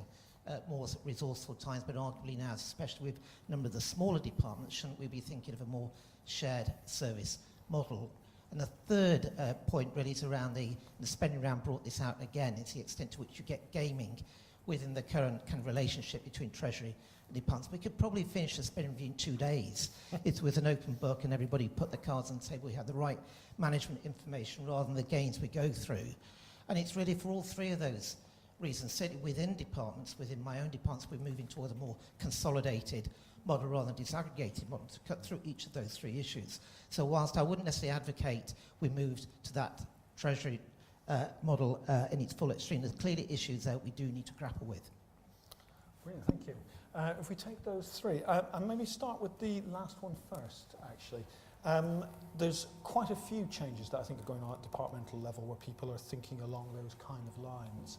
more resourceful times, but arguably now, especially with a number of the smaller departments, shouldn't we be thinking of a more shared service model? And the third point really is around the spending round brought this out again, is the extent to which you get gaming within the current kind of relationship between Treasury and departments. We could probably finish the spending review in 2 days. It's with an open book and everybody put the cards on the table. We have the right management information rather than the games we go through. And it's really for all three of those reasons. Certainly within departments, within my own departments, we're moving towards a more consolidated model rather than disaggregated model to cut through each of those three issues. So whilst I wouldn't necessarily advocate we moved to that Treasury model in its full extreme, there's clearly issues that we do need to grapple with. Brilliant, thank you. If we take those three, and maybe start with the last one first, actually. There's quite a few changes that I think are going on at departmental level where people are thinking along those kind of lines.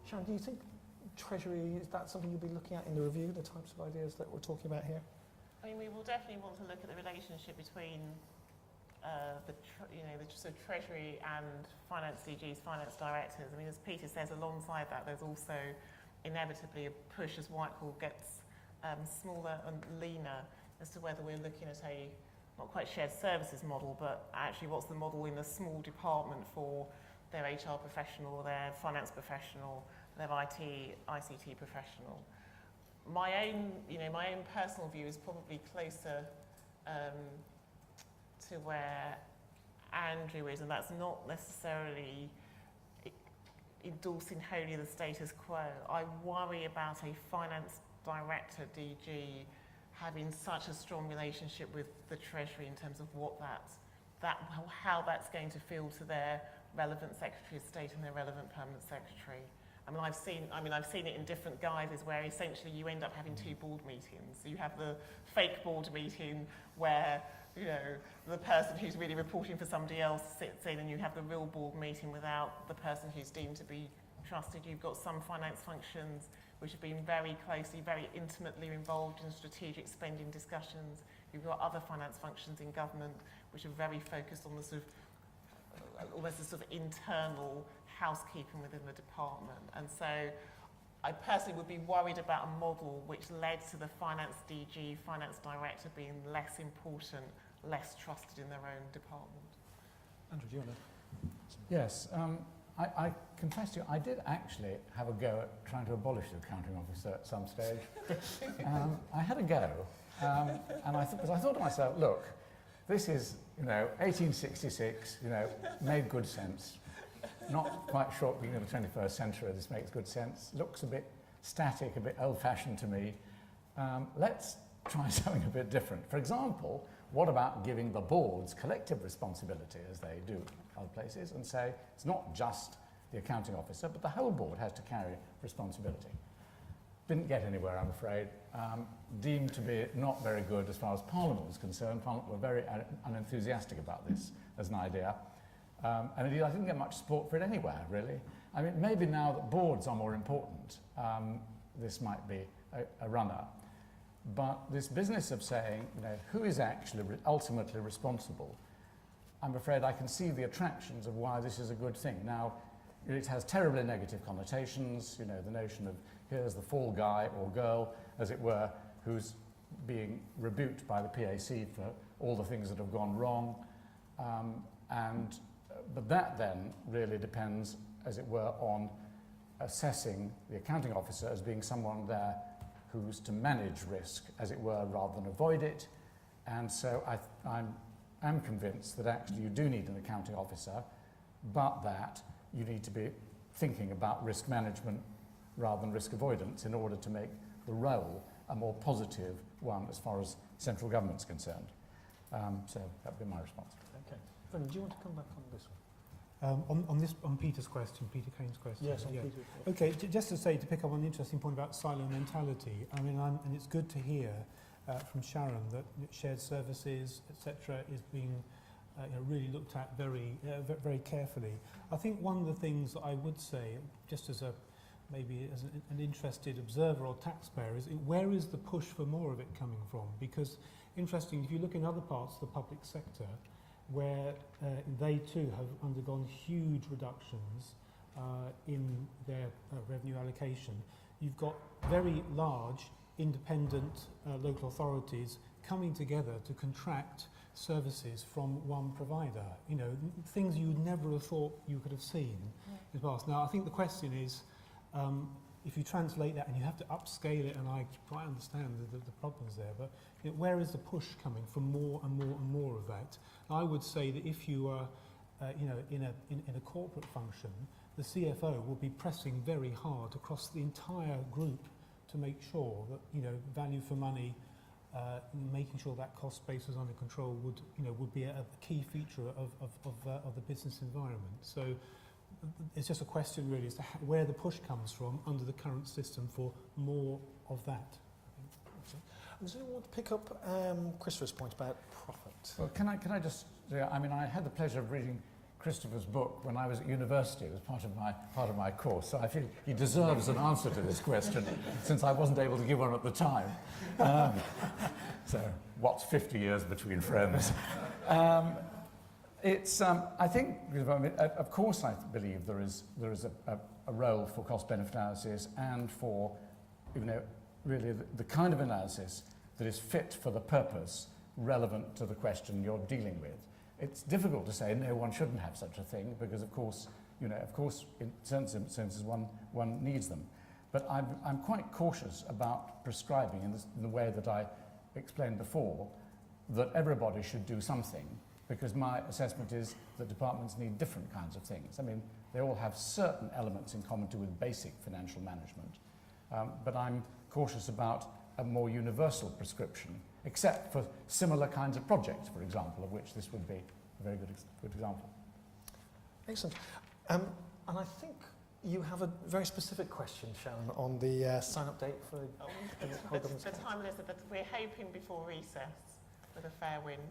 Sharon, do you think Treasury, is that something you'll be looking at in the review, the types of ideas that we're talking about here? I mean, we will definitely want to look at the relationship between the sort of Treasury and finance DGs, finance directors. I mean, as Peter says, alongside that, there's also inevitably a push as Whitehall gets smaller and leaner as to whether we're looking at a, not quite shared services model, but actually what's the model in a small department for their HR professional, or their finance professional, their ICT professional. My own personal view is probably closer to where Andrew is, and that's not necessarily endorsing wholly the status quo. I worry about a finance director, DG, having such a strong relationship with the Treasury in terms of what how that's going to feel to their relevant Secretary of State and their relevant Permanent Secretary. I've seen it in different guises where essentially you end up having two board meetings. You have the fake board meeting where, you know, the person who's really reporting for somebody else sits in, and you have the real board meeting without the person who's deemed to be trusted. You've got some finance functions which have been very closely, very intimately involved in strategic spending discussions. You've got other finance functions in government which are very focused on the sort of, almost a sort of internal housekeeping within the department. And so I personally would be worried about a model which led to the finance DG, finance director being less important, less trusted in their own department. Andrew, do you want to? Yes, I confess to you, I did actually have a go at trying to abolish the accounting officer at some stage. I had a go, and I thought to myself, look, this is, 1866, made good sense. Not quite sure at the beginning of the 21st century this makes good sense. Looks a bit static, a bit old-fashioned to me. Let's try something a bit different. For example, what about giving the boards collective responsibility, as they do in other places, and say it's not just the accounting officer, but the whole board has to carry responsibility. Didn't get anywhere, I'm afraid. Deemed to be not very good as far as Parliament was concerned. Parliament were very unenthusiastic about this as an idea. And indeed, I didn't get much support for it anywhere, really. I mean, maybe now that boards are more important, this might be a runner. But this business of saying, who is actually ultimately responsible, I'm afraid I can see the attractions of why this is a good thing. Now, it has terribly negative connotations, the notion of here's the fall guy or girl, as it were, who's being rebuked by the PAC for all the things that have gone wrong. But that then really depends, as it were, on assessing the accounting officer as being someone there who's to manage risk, as it were, rather than avoid it. And so I'm convinced that actually you do need an accounting officer, but that you need to be thinking about risk management rather than risk avoidance in order to make the role a more positive one as far as central government's concerned. So that would be my response. Okay. Vernon, do you want to come back on this one? On Peter's question, Peter Kane's question. Yes, on yeah. Peter's Okay, just to say, to pick up on an interesting point about silo mentality, and it's good to hear from Sharon that shared services, etc., is being really looked at very carefully. I think one of the things that I would say, just as maybe as an interested observer or taxpayer, is where is the push for more of it coming from? Because, interesting, if you look in other parts of the public sector, where they too have undergone huge reductions in their revenue allocation, you've got very large independent local authorities coming together to contract services from one provider. Things you would never have thought you could have seen in the past. Now, I think the question is, if you translate that and you have to upscale it, and I quite understand the problems there, but where is the push coming from more and more and more of that? I would say that if you are in a corporate function, the CFO will be pressing very hard across the entire group to make sure that value for money, making sure that cost base is under control would be a key feature of the business environment. So it's just a question really as to where the push comes from under the current system for more of that. Does anyone want to pick up Christopher's point about profit? Well, can I just? I had the pleasure of reading Christopher's book when I was at university. It was part of my course, so I feel he deserves an answer to this question, since I wasn't able to give one at the time. So, what's 50 years between friends? I think, of course, I believe there is a role for cost-benefit analysis and for, really the kind of analysis that is fit for the purpose relevant to the question you're dealing with. It's difficult to say no, one shouldn't have such a thing because, of course, in certain senses one needs them. But I'm quite cautious about prescribing in the way that I explained before that everybody should do something, because my assessment is that departments need different kinds of things. They all have certain elements in common to with basic financial management. But I'm cautious about a more universal prescription, except for similar kinds of projects, for example, of which this would be a very good example. Excellent. And I think you have a very specific question, Sharon, on the sign-up date for the time is that we're hoping before recess with a fair wind.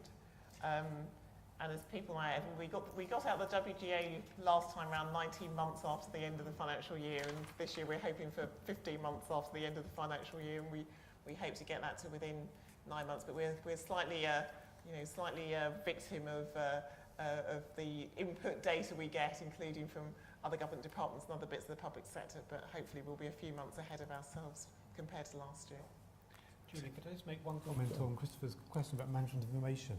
And as people might have, we got out the WGA last time around 19 months after the end of the financial year, and this year we're hoping for 15 months after the end of the financial year, and we hope to get that to within 9 months. But we're slightly victim of the input data we get, including from other government departments and other bits of the public sector. But hopefully we'll be a few months ahead of ourselves compared to last year. Julie, could I just make one comment on Christopher's question about management information?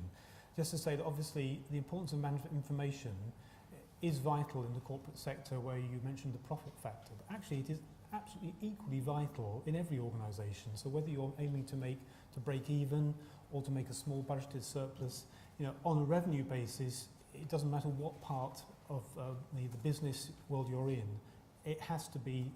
Just to say that obviously the importance of management information is vital in the corporate sector, where you mentioned the profit factor. But actually it is absolutely equally vital in every organisation. So whether you're aiming to break even or to make a small budgeted surplus, on a revenue basis, it doesn't matter what part of the business world you're in, it has to be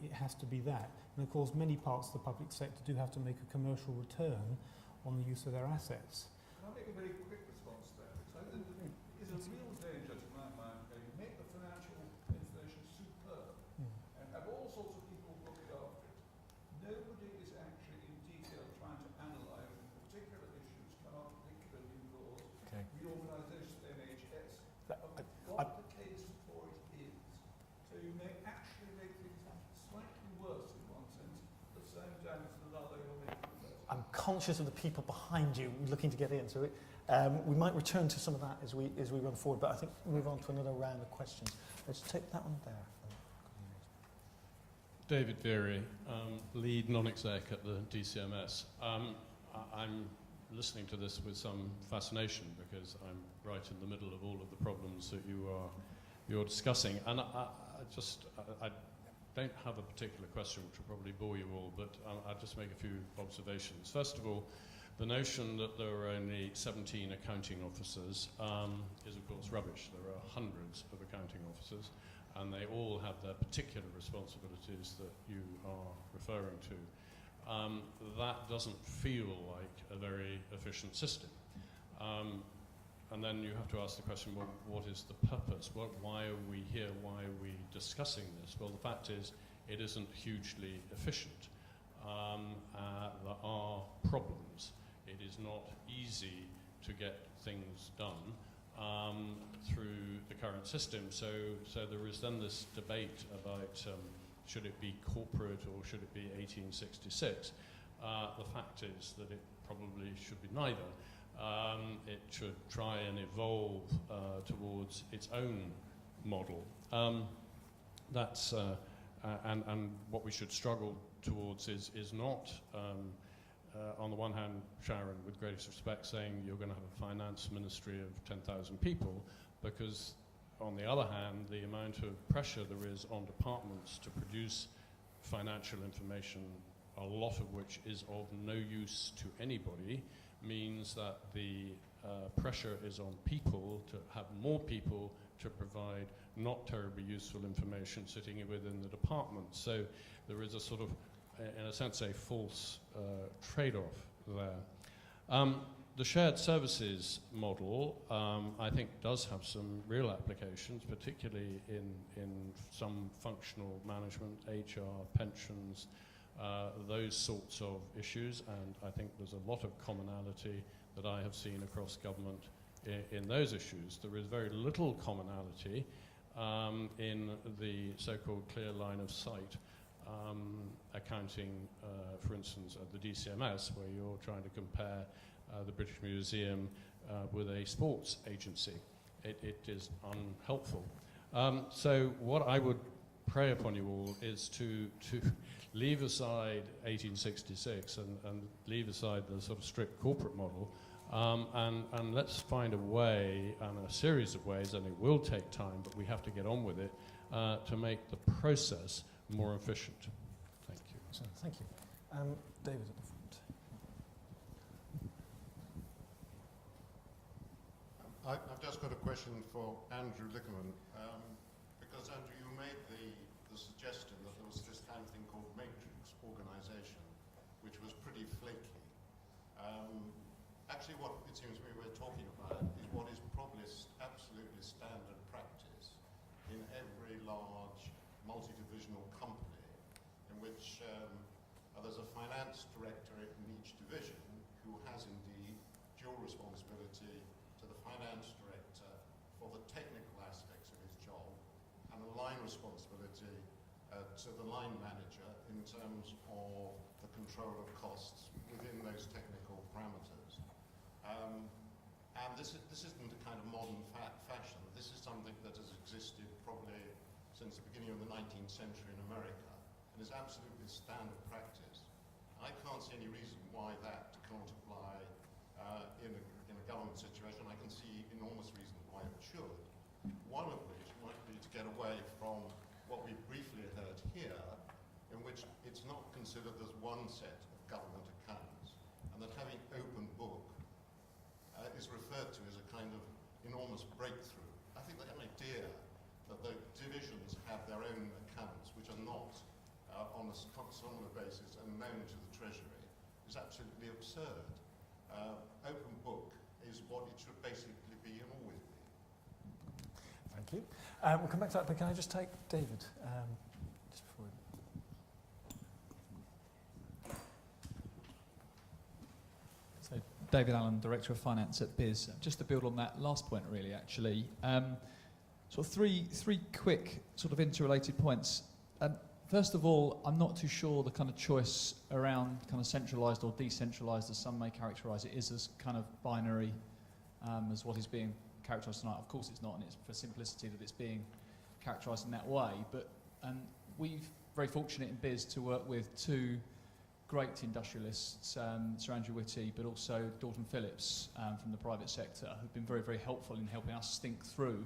that. And of course, many parts of the public sector do have to make a commercial return on the use of their assets. Can I make a very quick response there? Because I think there is a real danger, to my mind, where you make the financial information superb and have all sorts of people looking after it. Nobody is actually in detail trying to analyse when particular issues come up, particularly in laws, reorganisation of NHS, what the case for it is. So you may actually make things slightly worse in one sense, at the same time as another you're making better. I'm conscious of the people behind you looking to get in, so we might return to some of that as we run forward, but I think we'll move on to another round of questions. Let's take that one there. David Veery, lead non-exec at the DCMS. I'm listening to this with some fascination because I'm right in the middle of all of the problems that you're discussing, and I don't have a particular question which will probably bore you all, but I'll just make a few observations. First of all, the notion that there are only 17 accounting officers is of course rubbish. There are hundreds of accounting officers, and they all have their particular responsibilities that you are referring to. That doesn't feel like a very efficient system. And then you have to ask the question, well, what is the purpose? Why are we here? Why are we discussing this? Well, the fact is, it isn't hugely efficient. There are problems. It is not easy to get things done through the current system. So there is then this debate about should it be corporate or should it be 1866? The fact is that it probably should be neither. It should try and evolve towards its own model. And what we should struggle towards is not, on the one hand, Sharon, with greatest respect, saying you're going to have a finance ministry of 10,000 people, because on the other hand, the amount of pressure there is on departments to produce financial information, a lot of which is of no use to anybody, means that the pressure is on people to have more people to provide not terribly useful information sitting within the department. So there is a sort of, in a sense, a false trade-off there. The shared services model, I think, does have some real applications, particularly in some functional management, HR, pensions, those sorts of issues, and I think there's a lot of commonality that I have seen across government in those issues. There is very little commonality in the so-called clear line of sight accounting, for instance, at the DCMS, where you're trying to compare the British Museum with a sports agency. It is unhelpful. So what I would pray upon you all is to leave aside 1866 and leave aside the sort of strict corporate model, and let's find a way, and a series of ways, and it will take time, but we have to get on with it, to make the process more efficient. Thank you. Excellent. Thank you. David at the front. I've just got a question for Andrew Likierman, because Andrew, you made the suggestion that there was this kind of thing called matrix organisation, which was pretty flaky. Actually, what it seems to me we're talking about is what is probably absolutely standard practice in large multi-divisional company in which there's a finance director in each division who has indeed dual responsibility to the finance director for the technical aspects of his job and a line responsibility to the line manager in terms of the control of costs within those technical parameters. And this isn't a kind of modern fashion. This is something that has existed probably since the beginning of the 19th century in America and is absolutely standard practice. I can't see any reason why that can't apply in a government situation. I can see enormous reasons why it should. One of which might be to get away from what we briefly heard here, in which it's not considered as one set of government accounts, and that having open book is referred to as a kind of enormous breakthrough. I think the idea that the divisions have their own accounts, which are not on a similar basis and known to the Treasury, is absolutely absurd. Open book is what it should basically be and always be. Thank you. We'll come back to that, but can I just take David just before So, David Allen, Director of Finance at BIS. Just to build on that last point, really, actually. Sort of three quick sort of interrelated points. First of all, I'm not too sure the kind of choice around kind of centralised or decentralised, as some may characterise it, is as kind of binary as what is being characterised tonight. Of course it's not, and it's for simplicity that it's being characterised in that way. But we're very fortunate in BIS to work with two great industrialists, Sir Andrew Likierman, but also Dalton Phillips from the private sector, who've been very, very helpful in helping us think through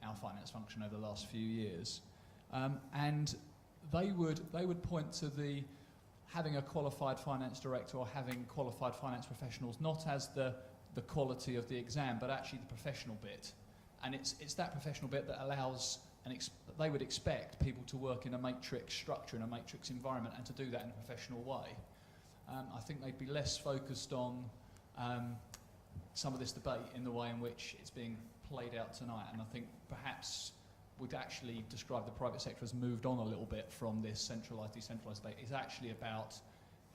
our finance function over the last few years. And they would point to the having a qualified finance director or having qualified finance professionals not as the quality of the exam, but actually the professional bit. And it's that professional bit that allows, they would expect people to work in a matrix structure, in a matrix environment, and to do that in a professional way. I think they'd be less focused on some of this debate in the way in which it's being played out tonight. And I think perhaps would actually describe the private sector has moved on a little bit from this centralised, decentralised debate. It's actually about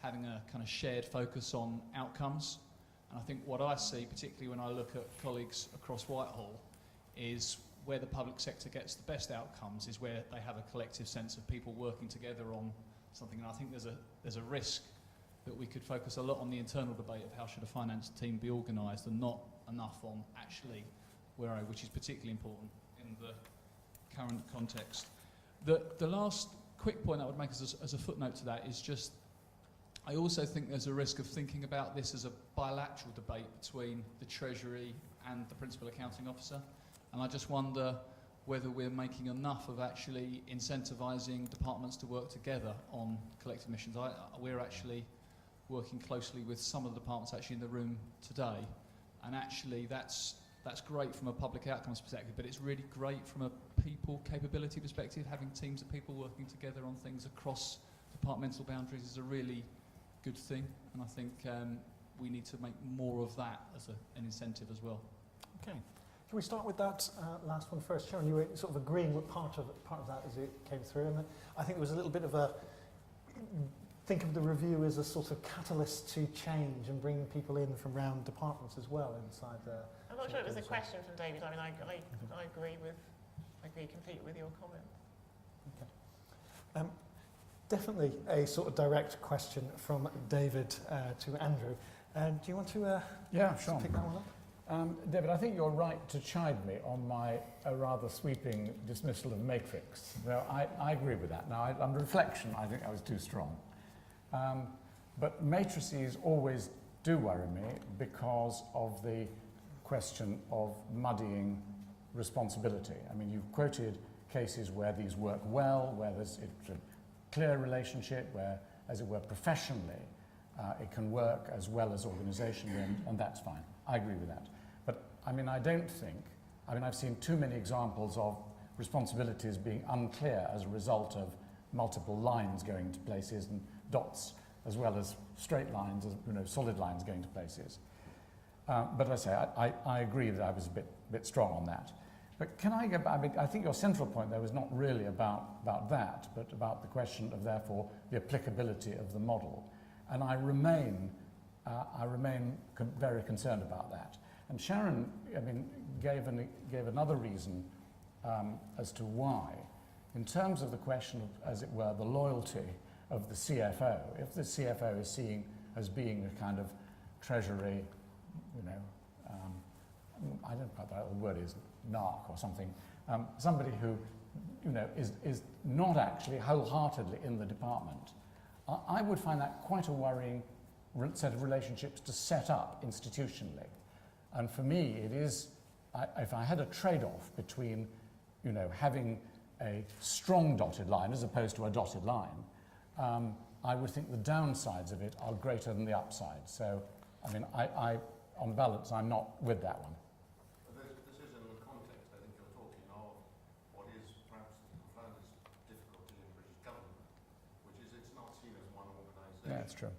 having a kind of shared focus on outcomes. And I think what I see, particularly when I look at colleagues across Whitehall, is where the public sector gets the best outcomes is where they have a collective sense of people working together on something. And I think there's a risk that we could focus a lot on the internal debate of how should a finance team be organised and not enough on actually which is particularly important in the current context. The last quick point I would make as a footnote to that is just, I also think there's a risk of thinking about this as a bilateral debate between the Treasury and the Principal Accounting Officer. And I just wonder whether we're making enough of actually incentivising departments to work together on collective missions. We're actually working closely with some of the departments actually in the room today. And actually that's great from a public outcomes perspective, but it's really great from a people capability perspective. Having teams of people working together on things across departmental boundaries is a really good thing, and I think we need to make more of that as an incentive as well. Okay. Can we start with that last one first? Sharon, you were sort of agreeing with part of that as it came through, and I think there was a little bit of a think of the review as a sort of catalyst to change and bring people in from round departments as well inside the. I'm not sure it was a question from David. I mean, I agree completely with your comment. Okay. Definitely a sort of direct question from David to Andrew. Do you want to sure. pick that one up? David, I think you're right to chide me on my rather sweeping dismissal of matrix. No, I agree with that. Now, on reflection, I think I was too strong. But matrices always do worry me because of the question of muddying responsibility. I mean, you've quoted cases where these work well, where there's a clear relationship, where, as it were, professionally, it can work as well as organisationally, and that's fine. I agree with that. But, I mean, I've seen too many examples of responsibilities being unclear as a result of multiple lines going to places and dots, as well as straight lines, solid lines going to places. But I say, I agree that I was a bit strong on that. But can I go back? I mean, I think your central point there was not really about that, but about the question of, therefore, the applicability of the model. And I remain very concerned about that. And Sharon, I mean, gave another reason as to why. In terms of the question of, as it were, the loyalty of the CFO, if the CFO is seen as being a kind of treasury, you know, I don't know what that word is, narc or something, somebody who, you know, is not actually wholeheartedly in the department, I would find that quite a worrying set of relationships to set up institutionally. And for me, it is, if I had a trade-off between, you know, having a strong dotted line as opposed to a dotted line, I would think the downsides of it are greater than the upsides. So, I mean, I on balance, I'm not with that one. This is in the context, I think you're talking of what is perhaps the profoundest difficulty in British government, which is it's not seen as one organisation. Yeah, that's true.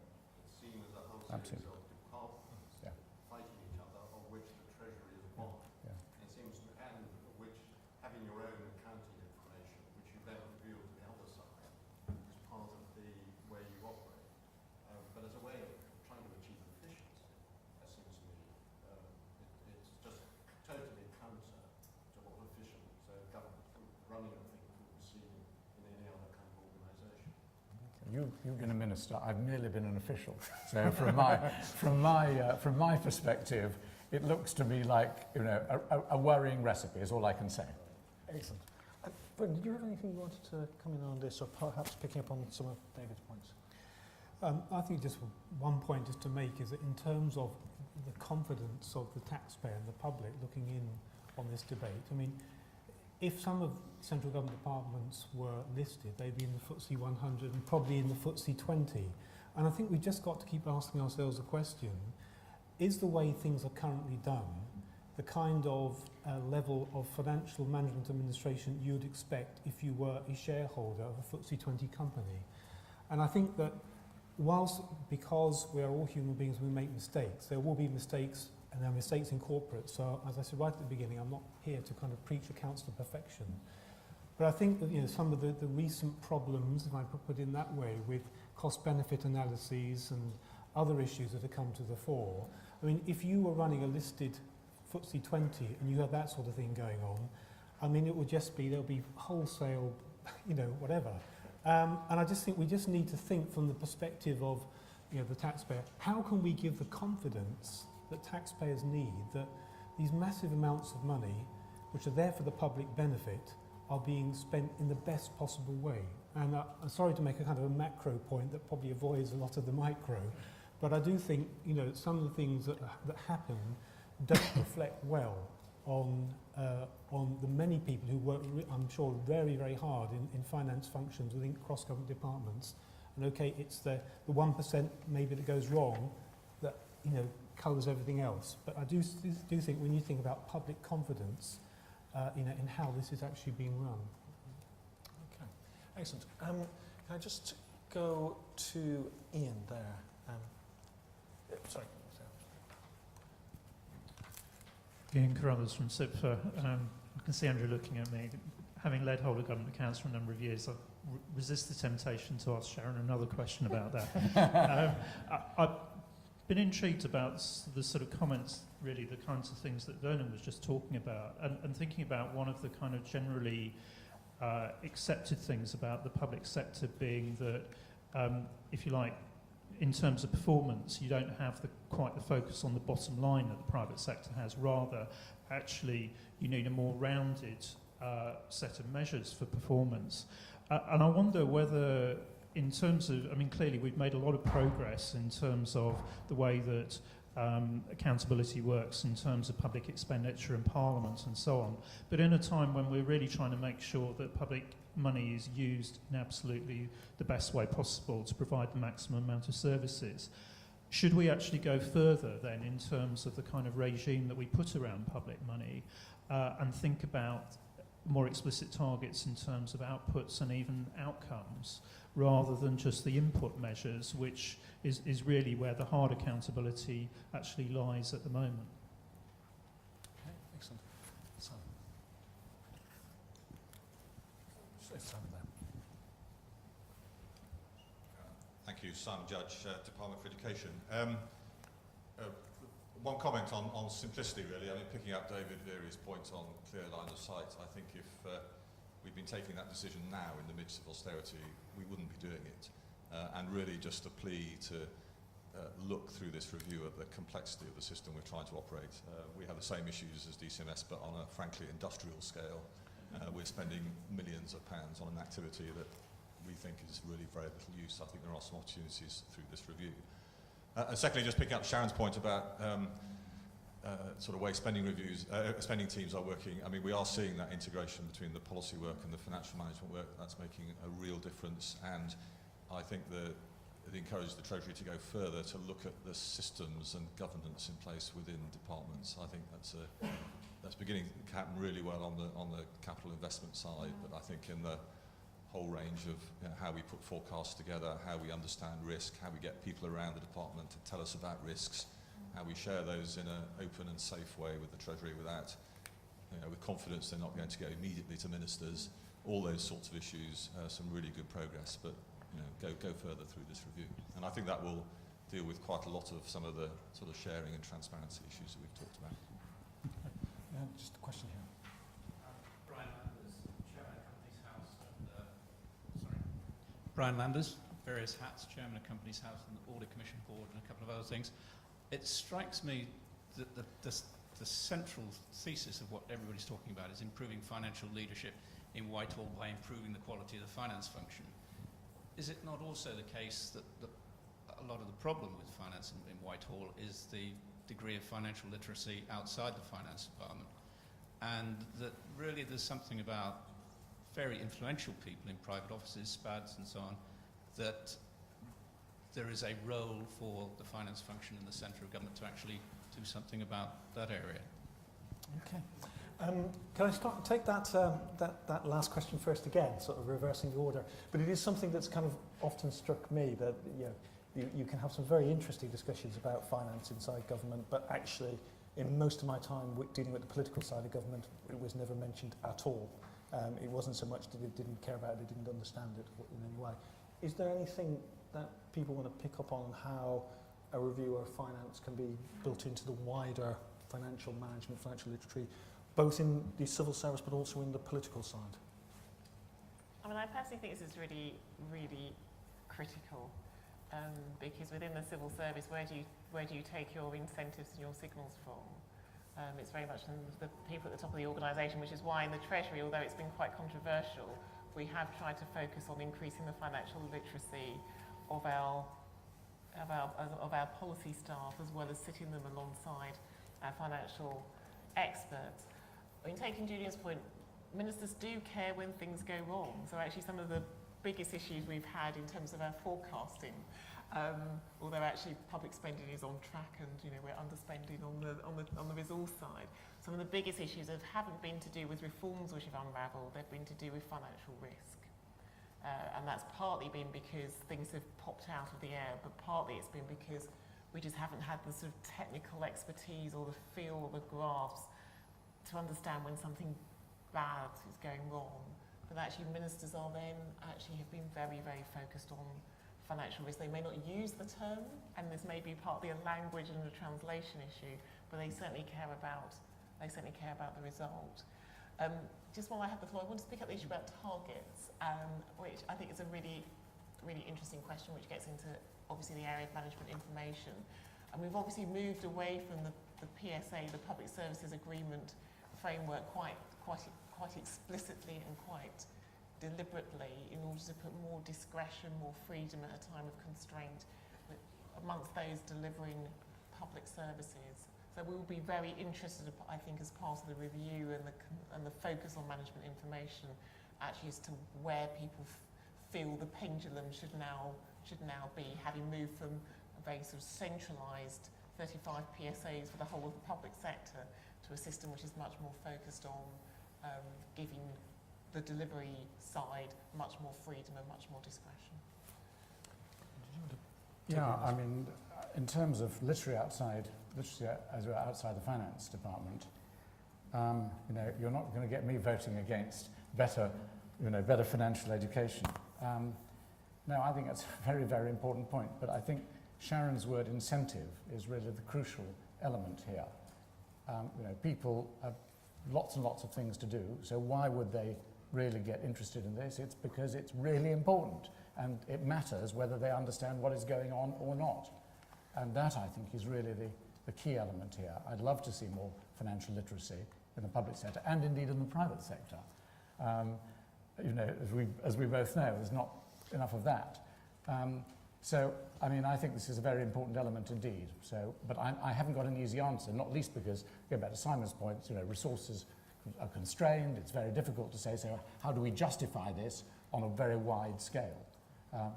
It's seen as a whole Absolutely. series of departments fighting each other, of which the Treasury is one. Yeah. It seems to, and which having your own accounting information, which you then reveal to the other side, is part of the way you operate. But as a way of trying to achieve efficiency, that seems to me, it's just totally counter to what efficient government running a thing would be seen in any other kind of organisation. You've been a minister. I've merely been an official. So from my perspective, it looks to me like, you know, a worrying recipe is all I can say. Excellent. Vernon, did you have anything you wanted to come in on this, or perhaps picking up on some of David's points? I think just one point just to make is that in terms of the confidence of the taxpayer and the public looking in on this debate, I mean, if some of central government departments were listed, they'd be in the FTSE 100 and probably in the FTSE 20. And I think we've just got to keep asking ourselves the question, is the way things are currently done the kind of level of financial management administration you'd expect if you were a shareholder of a FTSE 20 company? And I think that because we are all human beings, we make mistakes. There will be mistakes, and there are mistakes in corporate. So, as I said right at the beginning, I'm not here to kind of preach accounts to perfection. But I think that, you know, some of the recent problems, if I put it in that way, with cost-benefit analyses and other issues that have come to the fore. I mean, if you were running a listed FTSE 20 and you had that sort of thing going on, I mean, it would just be, there'll be wholesale, you know, whatever. And I just think we just need to think from the perspective of, you know, the taxpayer. How can we give the confidence that taxpayers need that these massive amounts of money, which are there for the public benefit, are being spent in the best possible way? And I'm sorry to make a kind of a macro point that probably avoids a lot of the micro, but I do think, you know, some of the things that happen don't reflect well on the many people who work, I'm sure, very, very hard in finance functions within cross-government departments. And okay, it's the 1% maybe that goes wrong that, you know, colours everything else. But I do think when you think about public confidence, you know, in how this is actually being run. Okay, excellent. Can I just go to Ian there? Sorry. Ian Carruthers from SIPFA. I can see Andrew looking at me. Having led whole of government accounts for a number of years, I resist the temptation to ask Sharon another question about that. I've been intrigued about the sort of comments, really the kinds of things that Vernon was just talking about, and thinking about one of the kind of generally accepted things about the public sector being that, if you like, in terms of performance, you don't have quite the focus on the bottom line that the private sector has. Rather, actually, you need a more rounded set of measures for performance. And I wonder whether, in terms of, I mean, clearly we've made a lot of progress in terms of the way that accountability works in terms of public expenditure and Parliament and so on. But in a time when we're really trying to make sure that public money is used in absolutely the best way possible to provide the maximum amount of services, should we actually go further then in terms of the kind of regime that we put around public money and think about more explicit targets in terms of outputs and even outcomes, rather than just the input measures, which is really where the hard accountability actually lies at the moment? Okay, excellent. So. Thank you, Simon Judge, Department for Education. One comment on simplicity, really. I mean, picking up David Leary's point on clear line of sight, I think if we'd been taking that decision now in the midst of austerity, we wouldn't be doing it. And really just a plea to look through this review at the complexity of the system we're trying to operate. We have the same issues as DCMS, but on a frankly industrial scale. We're spending millions of pounds on an activity that we think is really very little use. I think there are some opportunities through this review. And secondly, just picking up Sharon's point about sort of way spending teams are working. I mean, we are seeing that integration between the policy work and the financial management work. That's making a real difference, and I think it encourages the Treasury to go further to look at the systems and governance in place within departments. I think that's beginning to happen really well on the capital investment side, but I think in the whole range of how we put forecasts together, how we understand risk, how we get people around the department to tell us about risks, how we share those in an open and safe way with the Treasury without, with confidence they're not going to go immediately to ministers. All those sorts of issues, some really good progress, but go further through this review. And I think that will deal with quite a lot of some of the sort of sharing and transparency issues that we've talked about. Just a question here. Brian Landers, various hats, Chairman of Companies House and the Audit Commission Board and a couple of other things. It strikes me that the central thesis of what everybody's talking about is improving financial leadership in Whitehall by improving the quality of the finance function. Is it not also the case that a lot of the problem with finance in Whitehall is the degree of financial literacy outside the finance department, and that really there's something about very influential people in private offices, SPADs and so on, that there is a role for the finance function in the centre of government to actually do something about that area? Okay. Can I take that last question first again, sort of reversing the order? But it is something that's kind of often struck me that you can have some very interesting discussions about finance inside government, but actually in most of my time dealing with the political side of government, it was never mentioned at all. It wasn't so much that they didn't care about it, they didn't understand it in any way. Is there anything that people want to pick up on how a review of finance can be built into the wider financial management, financial literacy, both in the civil service but also in the political side? I mean, I personally think this is really, really critical because within the civil service, where do you take your incentives and your signals from? It's very much the people at the top of the organisation, which is why in the Treasury, although it's been quite controversial, we have tried to focus on increasing the financial literacy of our policy staff, as well as sitting them alongside our financial experts. I mean, taking Julian's point, ministers do care when things go wrong. So actually some of the biggest issues we've had in terms of our forecasting, although actually public spending is on track and we're underspending on the resource side, some of the biggest issues haven't been to do with reforms which have unravelled, they've been to do with financial risk. And that's partly been because things have popped out of the air, but partly it's been because we just haven't had the sort of technical expertise or the feel or the graphs to understand when something bad is going wrong. But actually ministers have been very, very focused on financial risk. They may not use the term, and this may be partly a language and a translation issue, but they certainly care about the result. Just while I have the floor, I want to pick up the issue about targets, which I think is a really, really interesting question, which gets into obviously the area of management information. And we've obviously moved away from the PSA, the Public Services Agreement framework, quite explicitly and quite deliberately in order to put more discretion, more freedom at a time of constraint amongst those delivering public services. So we will be very interested, I think, as part of the review and the focus on management information, actually as to where people feel the pendulum should now be, having moved from a very sort of centralised 35 PSAs for the whole of the public sector to a system which is much more focused on giving the delivery side much more freedom and much more discretion. Yeah, I mean, in terms of literacy outside the finance department, you're not going to get me voting against better financial education. No, I think that's a very, very important point, but I think Sharon's word incentive is really the crucial element here. People have lots and lots of things to do, so why would they really get interested in this? It's because it's really important, and it matters whether they understand what is going on or not. And that, I think, is really the key element here. I'd love to see more financial literacy in the public sector, and indeed in the private sector. As we both know, there's not enough of that. I think this is a very important element indeed. But I haven't got an easy answer, not least because, going back to Simon's point, resources are constrained. It's very difficult to say, so how do we justify this on a very wide scale?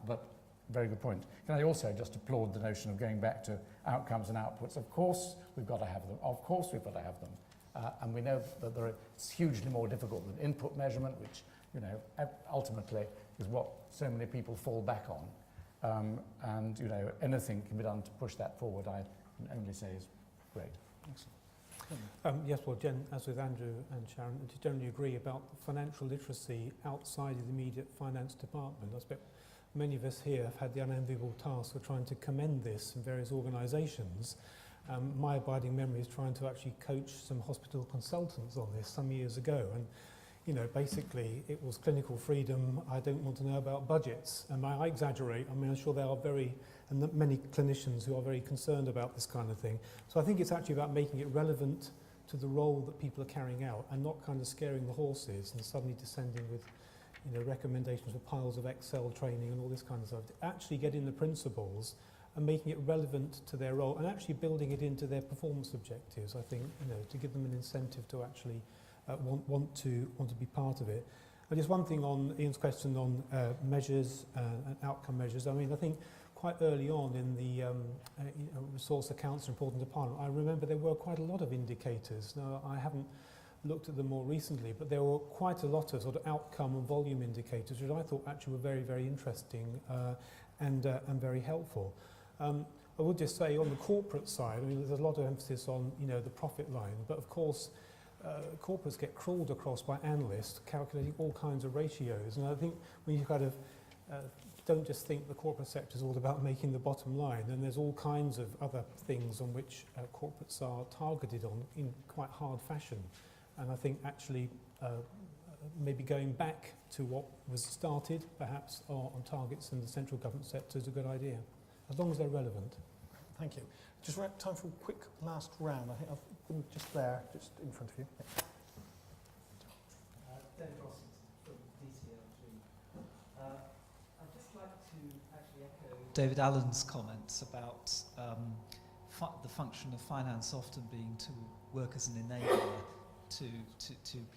But very good point. Can I also just applaud the notion of going back to outcomes and outputs? Of course we've got to have them. Of course we've got to have them. And we know that it's hugely more difficult than input measurement, which ultimately is what so many people fall back on. Anything can be done to push that forward, I can only say is great. Yes, well, Jen, as with Andrew and Sharon, to generally agree about financial literacy outside of the immediate finance department. I expect many of us here have had the unenviable task of trying to commend this in various organisations. My abiding memory is trying to actually coach some hospital consultants on this some years ago, and basically it was clinical freedom. I don't want to know about budgets, and I exaggerate. I'm sure there are many clinicians who are very concerned about this kind of thing. So I think it's actually about making it relevant to the role that people are carrying out, and not kind of scaring the horses and suddenly descending with recommendations for piles of Excel training and all this kind of stuff. Actually getting the principles and making it relevant to their role, and actually building it into their performance objectives, I think, to give them an incentive to actually want to be part of it. And just one thing on Ian's question on measures and outcome measures. I think quite early on in the resource accounts reporting to Parliament, I remember there were quite a lot of indicators. Now, I haven't looked at them more recently, but there were quite a lot of sort of outcome and volume indicators, which I thought actually were very, very interesting and very helpful. I would just say on the corporate side, there's a lot of emphasis on the profit line, but of course corporates get crawled across by analysts calculating all kinds of ratios, and I think when you kind of don't just think the corporate sector is all about making the bottom line, and there's all kinds of other things on which corporates are targeted on in quite hard fashion. And I think actually maybe going back to what was started perhaps on targets in the central government sector is a good idea, as long as they're relevant. Thank you. Just time for a quick last round. I think I've been just there, just in front of you. David Ross from DCLG. I'd just like to actually echo David Allen's comments about the function of finance often being to work as an enabler to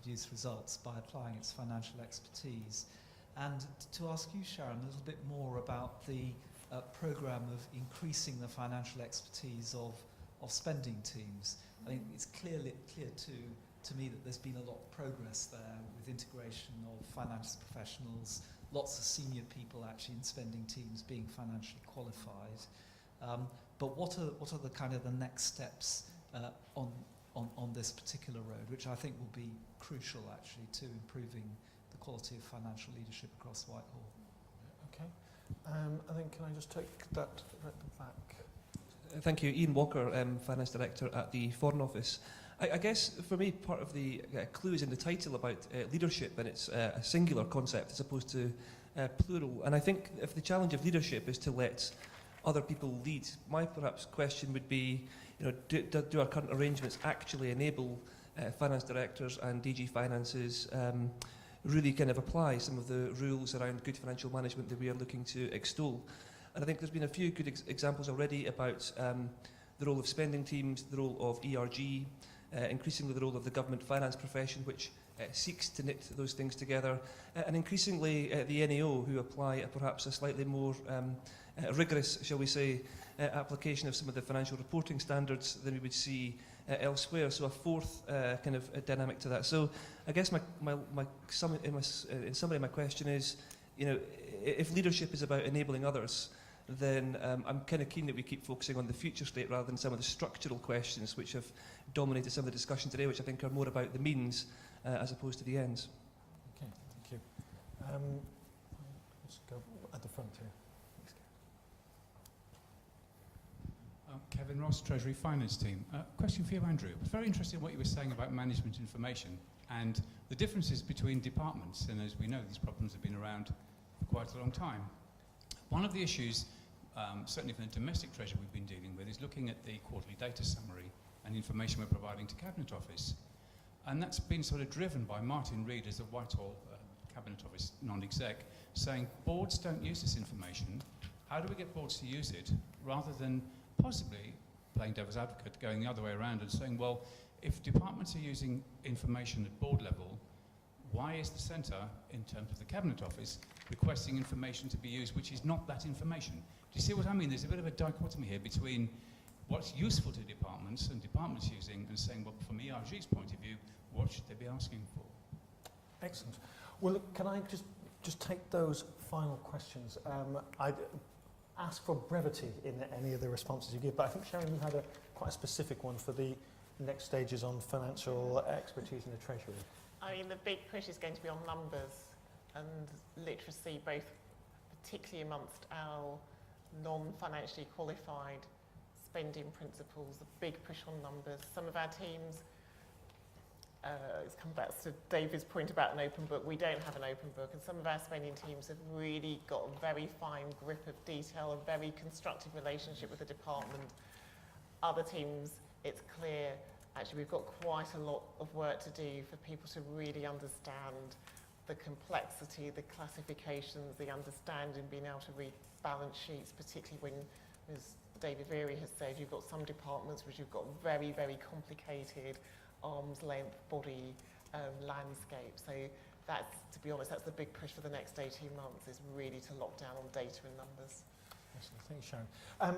produce results by applying its financial expertise. And to ask you, Sharon, a little bit more about the programme of increasing the financial expertise of spending teams. I think it's clear to me that there's been a lot of progress there with integration of finance professionals, lots of senior people actually in spending teams being financially qualified. But what are the kind of the next steps on this particular road, which I think will be crucial actually to improving the quality of financial leadership across Whitehall? Okay. I think, can I just take that at the back? Thank you. Ian Walker, Finance Director at the Foreign Office. I guess for me part of the clue is in the title about leadership, and it's a singular concept as opposed to plural. And I think if the challenge of leadership is to let other people lead, my perhaps question would be, do our current arrangements actually enable finance directors and DG Finances really kind of apply some of the rules around good financial management that we are looking to extol? And I think there's been a few good examples already about the role of spending teams, the role of ERG, increasingly the role of the government finance profession, which seeks to knit those things together, and increasingly the NAO, who apply perhaps a slightly more rigorous, shall we say, application of some of the financial reporting standards than we would see elsewhere. So a fourth kind of dynamic to that. So I guess in summary, my question is, if leadership is about enabling others, then I'm kind of keen that we keep focusing on the future state rather than some of the structural questions which have dominated some of the discussion today, which I think are more about the means as opposed to the ends. Okay, thank you. Let's go. at the front here. Kevin Ross, Treasury Finance Team. Question for you, Andrew. I was very interested in what you were saying about management information and the differences between departments. And as we know, these problems have been around for quite a long time. One of the issues, certainly from the domestic treasury we've been dealing with, is looking at the quarterly data summary and information we're providing to Cabinet Office. And that's been sort of driven by Martin Reed as the Whitehall Cabinet Office non-exec, saying boards don't use this information. How do we get boards to use it, rather than possibly playing devil's advocate, going the other way around and saying, well, if departments are using information at board level, why is the centre, in terms of the Cabinet Office, requesting information to be used which is not that information? Do you see what I mean? There's a bit of a dichotomy here between what's useful to departments and departments using, and saying, well, from ERG's point of view, what should they be asking for? Excellent. Well, look, can I just take those final questions? I'd ask for brevity in any of the responses you give, but I think, Sharon, you had quite a specific one for the next stages on financial expertise in the Treasury. I mean, the big push is going to be on numbers and literacy, both particularly amongst our non-financially qualified spending principles, a big push on numbers. Some of our teams, it's come back to David's point about an open book. We don't have an open book, and some of our spending teams have really got a very fine grip of detail, a very constructive relationship with the department. Other teams, it's clear, actually we've got quite a lot of work to do for people to really understand the complexity, the classifications, the understanding, being able to read balance sheets, particularly when, as David Veary has said, you've got some departments which you've got very, very complicated arm's length body landscape. So that's, to be honest, that's the big push for the next 18 months, is really to lock down on data and numbers. Excellent. Thanks, Sharon.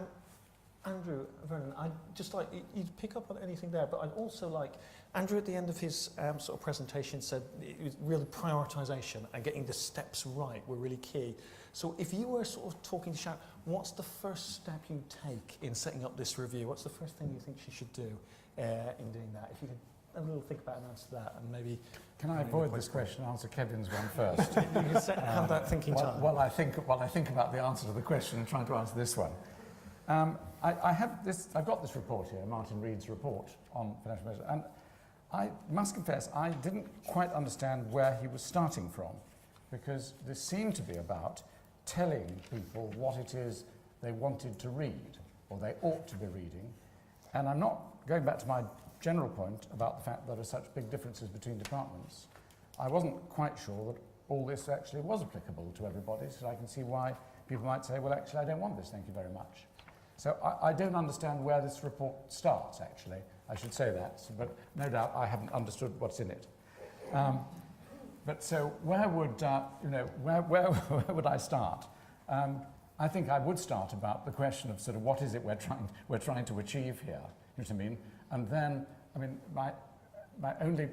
Andrew, Vernon, I'd just like you to pick up on anything there, but I'd also like, Andrew at the end of his sort of presentation said it was really prioritisation and getting the steps right were really key. So if you were sort of talking to Sharon, what's the first step you take in setting up this review? What's the first thing you think she should do in doing that? If you could a little think about an answer to that, and maybe... Can I avoid this question and answer Kevin's one first? You can have that thinking time. While I think about the answer to the question and trying to answer this one. I've got this report here, Martin Reed's report on financial measures, and I must confess I didn't quite understand where he was starting from, because this seemed to be about telling people what it is they wanted to read, or they ought to be reading. And I'm not going back to my general point about the fact that there are such big differences between departments. I wasn't quite sure that all this actually was applicable to everybody, so I can see why people might say, well, actually, I don't want this, thank you very much. So I don't understand where this report starts, actually. I should say that, but no doubt I haven't understood what's in it. But so where would, where would I start? I think I would start about the question of sort of what is it we're trying to achieve here, you know what I mean? And then, I mean, my only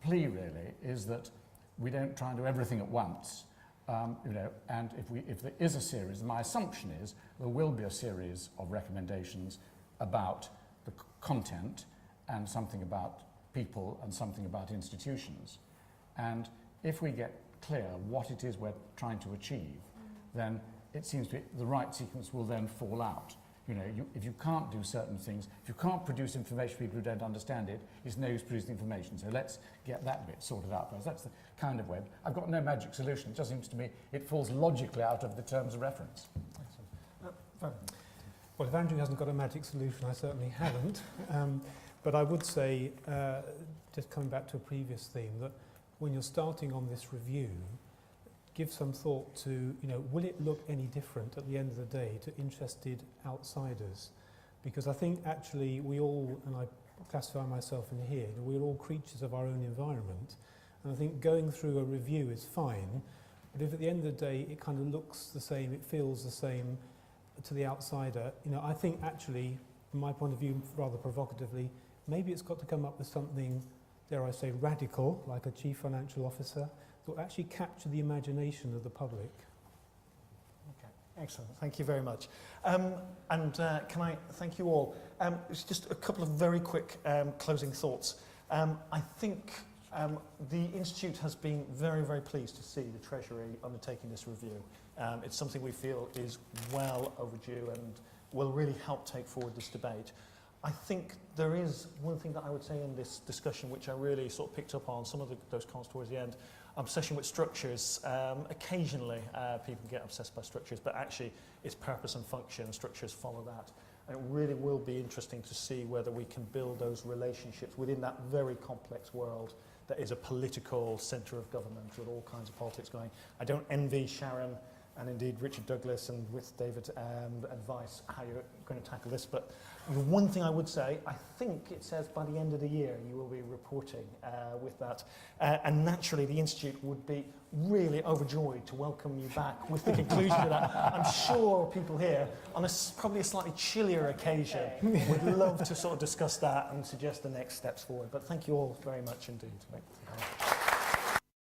plea really is that we don't try and do everything at once. And if there is a series, my assumption is there will be a series of recommendations about the content and something about people and something about institutions. And if we get clear what it is we're trying to achieve, then it seems to be the right sequence will then fall out. If you can't do certain things, if you can't produce information for people who don't understand it, it's no use producing information. So let's get that bit sorted out first. That's the kind of way. I've got no magic solution. It just seems to me it falls logically out of the terms of reference. Well, if Andrew hasn't got a magic solution, I certainly haven't. But I would say, just coming back to a previous theme, that when you're starting on this review, give some thought to, will it look any different at the end of the day to interested outsiders? Because I think actually we all, and I classify myself in here, we're all creatures of our own environment. And I think going through a review is fine, but if at the end of the day it kind of looks the same, it feels the same to the outsider, I think actually, from my point of view, rather provocatively, maybe it's got to come up with something, dare I say, radical, like a chief financial officer, that will actually capture the imagination of the public. Okay, excellent. Thank you very much. And can I thank you all? It's just a couple of very quick closing thoughts. I think the Institute has been very, very pleased to see the Treasury undertaking this review. It's something we feel is well overdue and will really help take forward this debate. I think there is one thing that I would say in this discussion which I really sort of picked up on, some of those comments towards the end, obsession with structures. Occasionally people get obsessed by structures, but actually it's purpose and function, structures follow that. And it really will be interesting to see whether we can build those relationships within that very complex world that is a political centre of government with all kinds of politics going. I don't envy Sharon and indeed Richard Douglas and with David advice how you're going to tackle this, but the one thing I would say, I think it says by the end of the year you will be reporting with that, and naturally the Institute would be really overjoyed to welcome you back with the conclusion of that. I'm sure people here, on probably a slightly chillier occasion, would love to sort of discuss that and suggest the next steps forward, but thank you all very much indeed.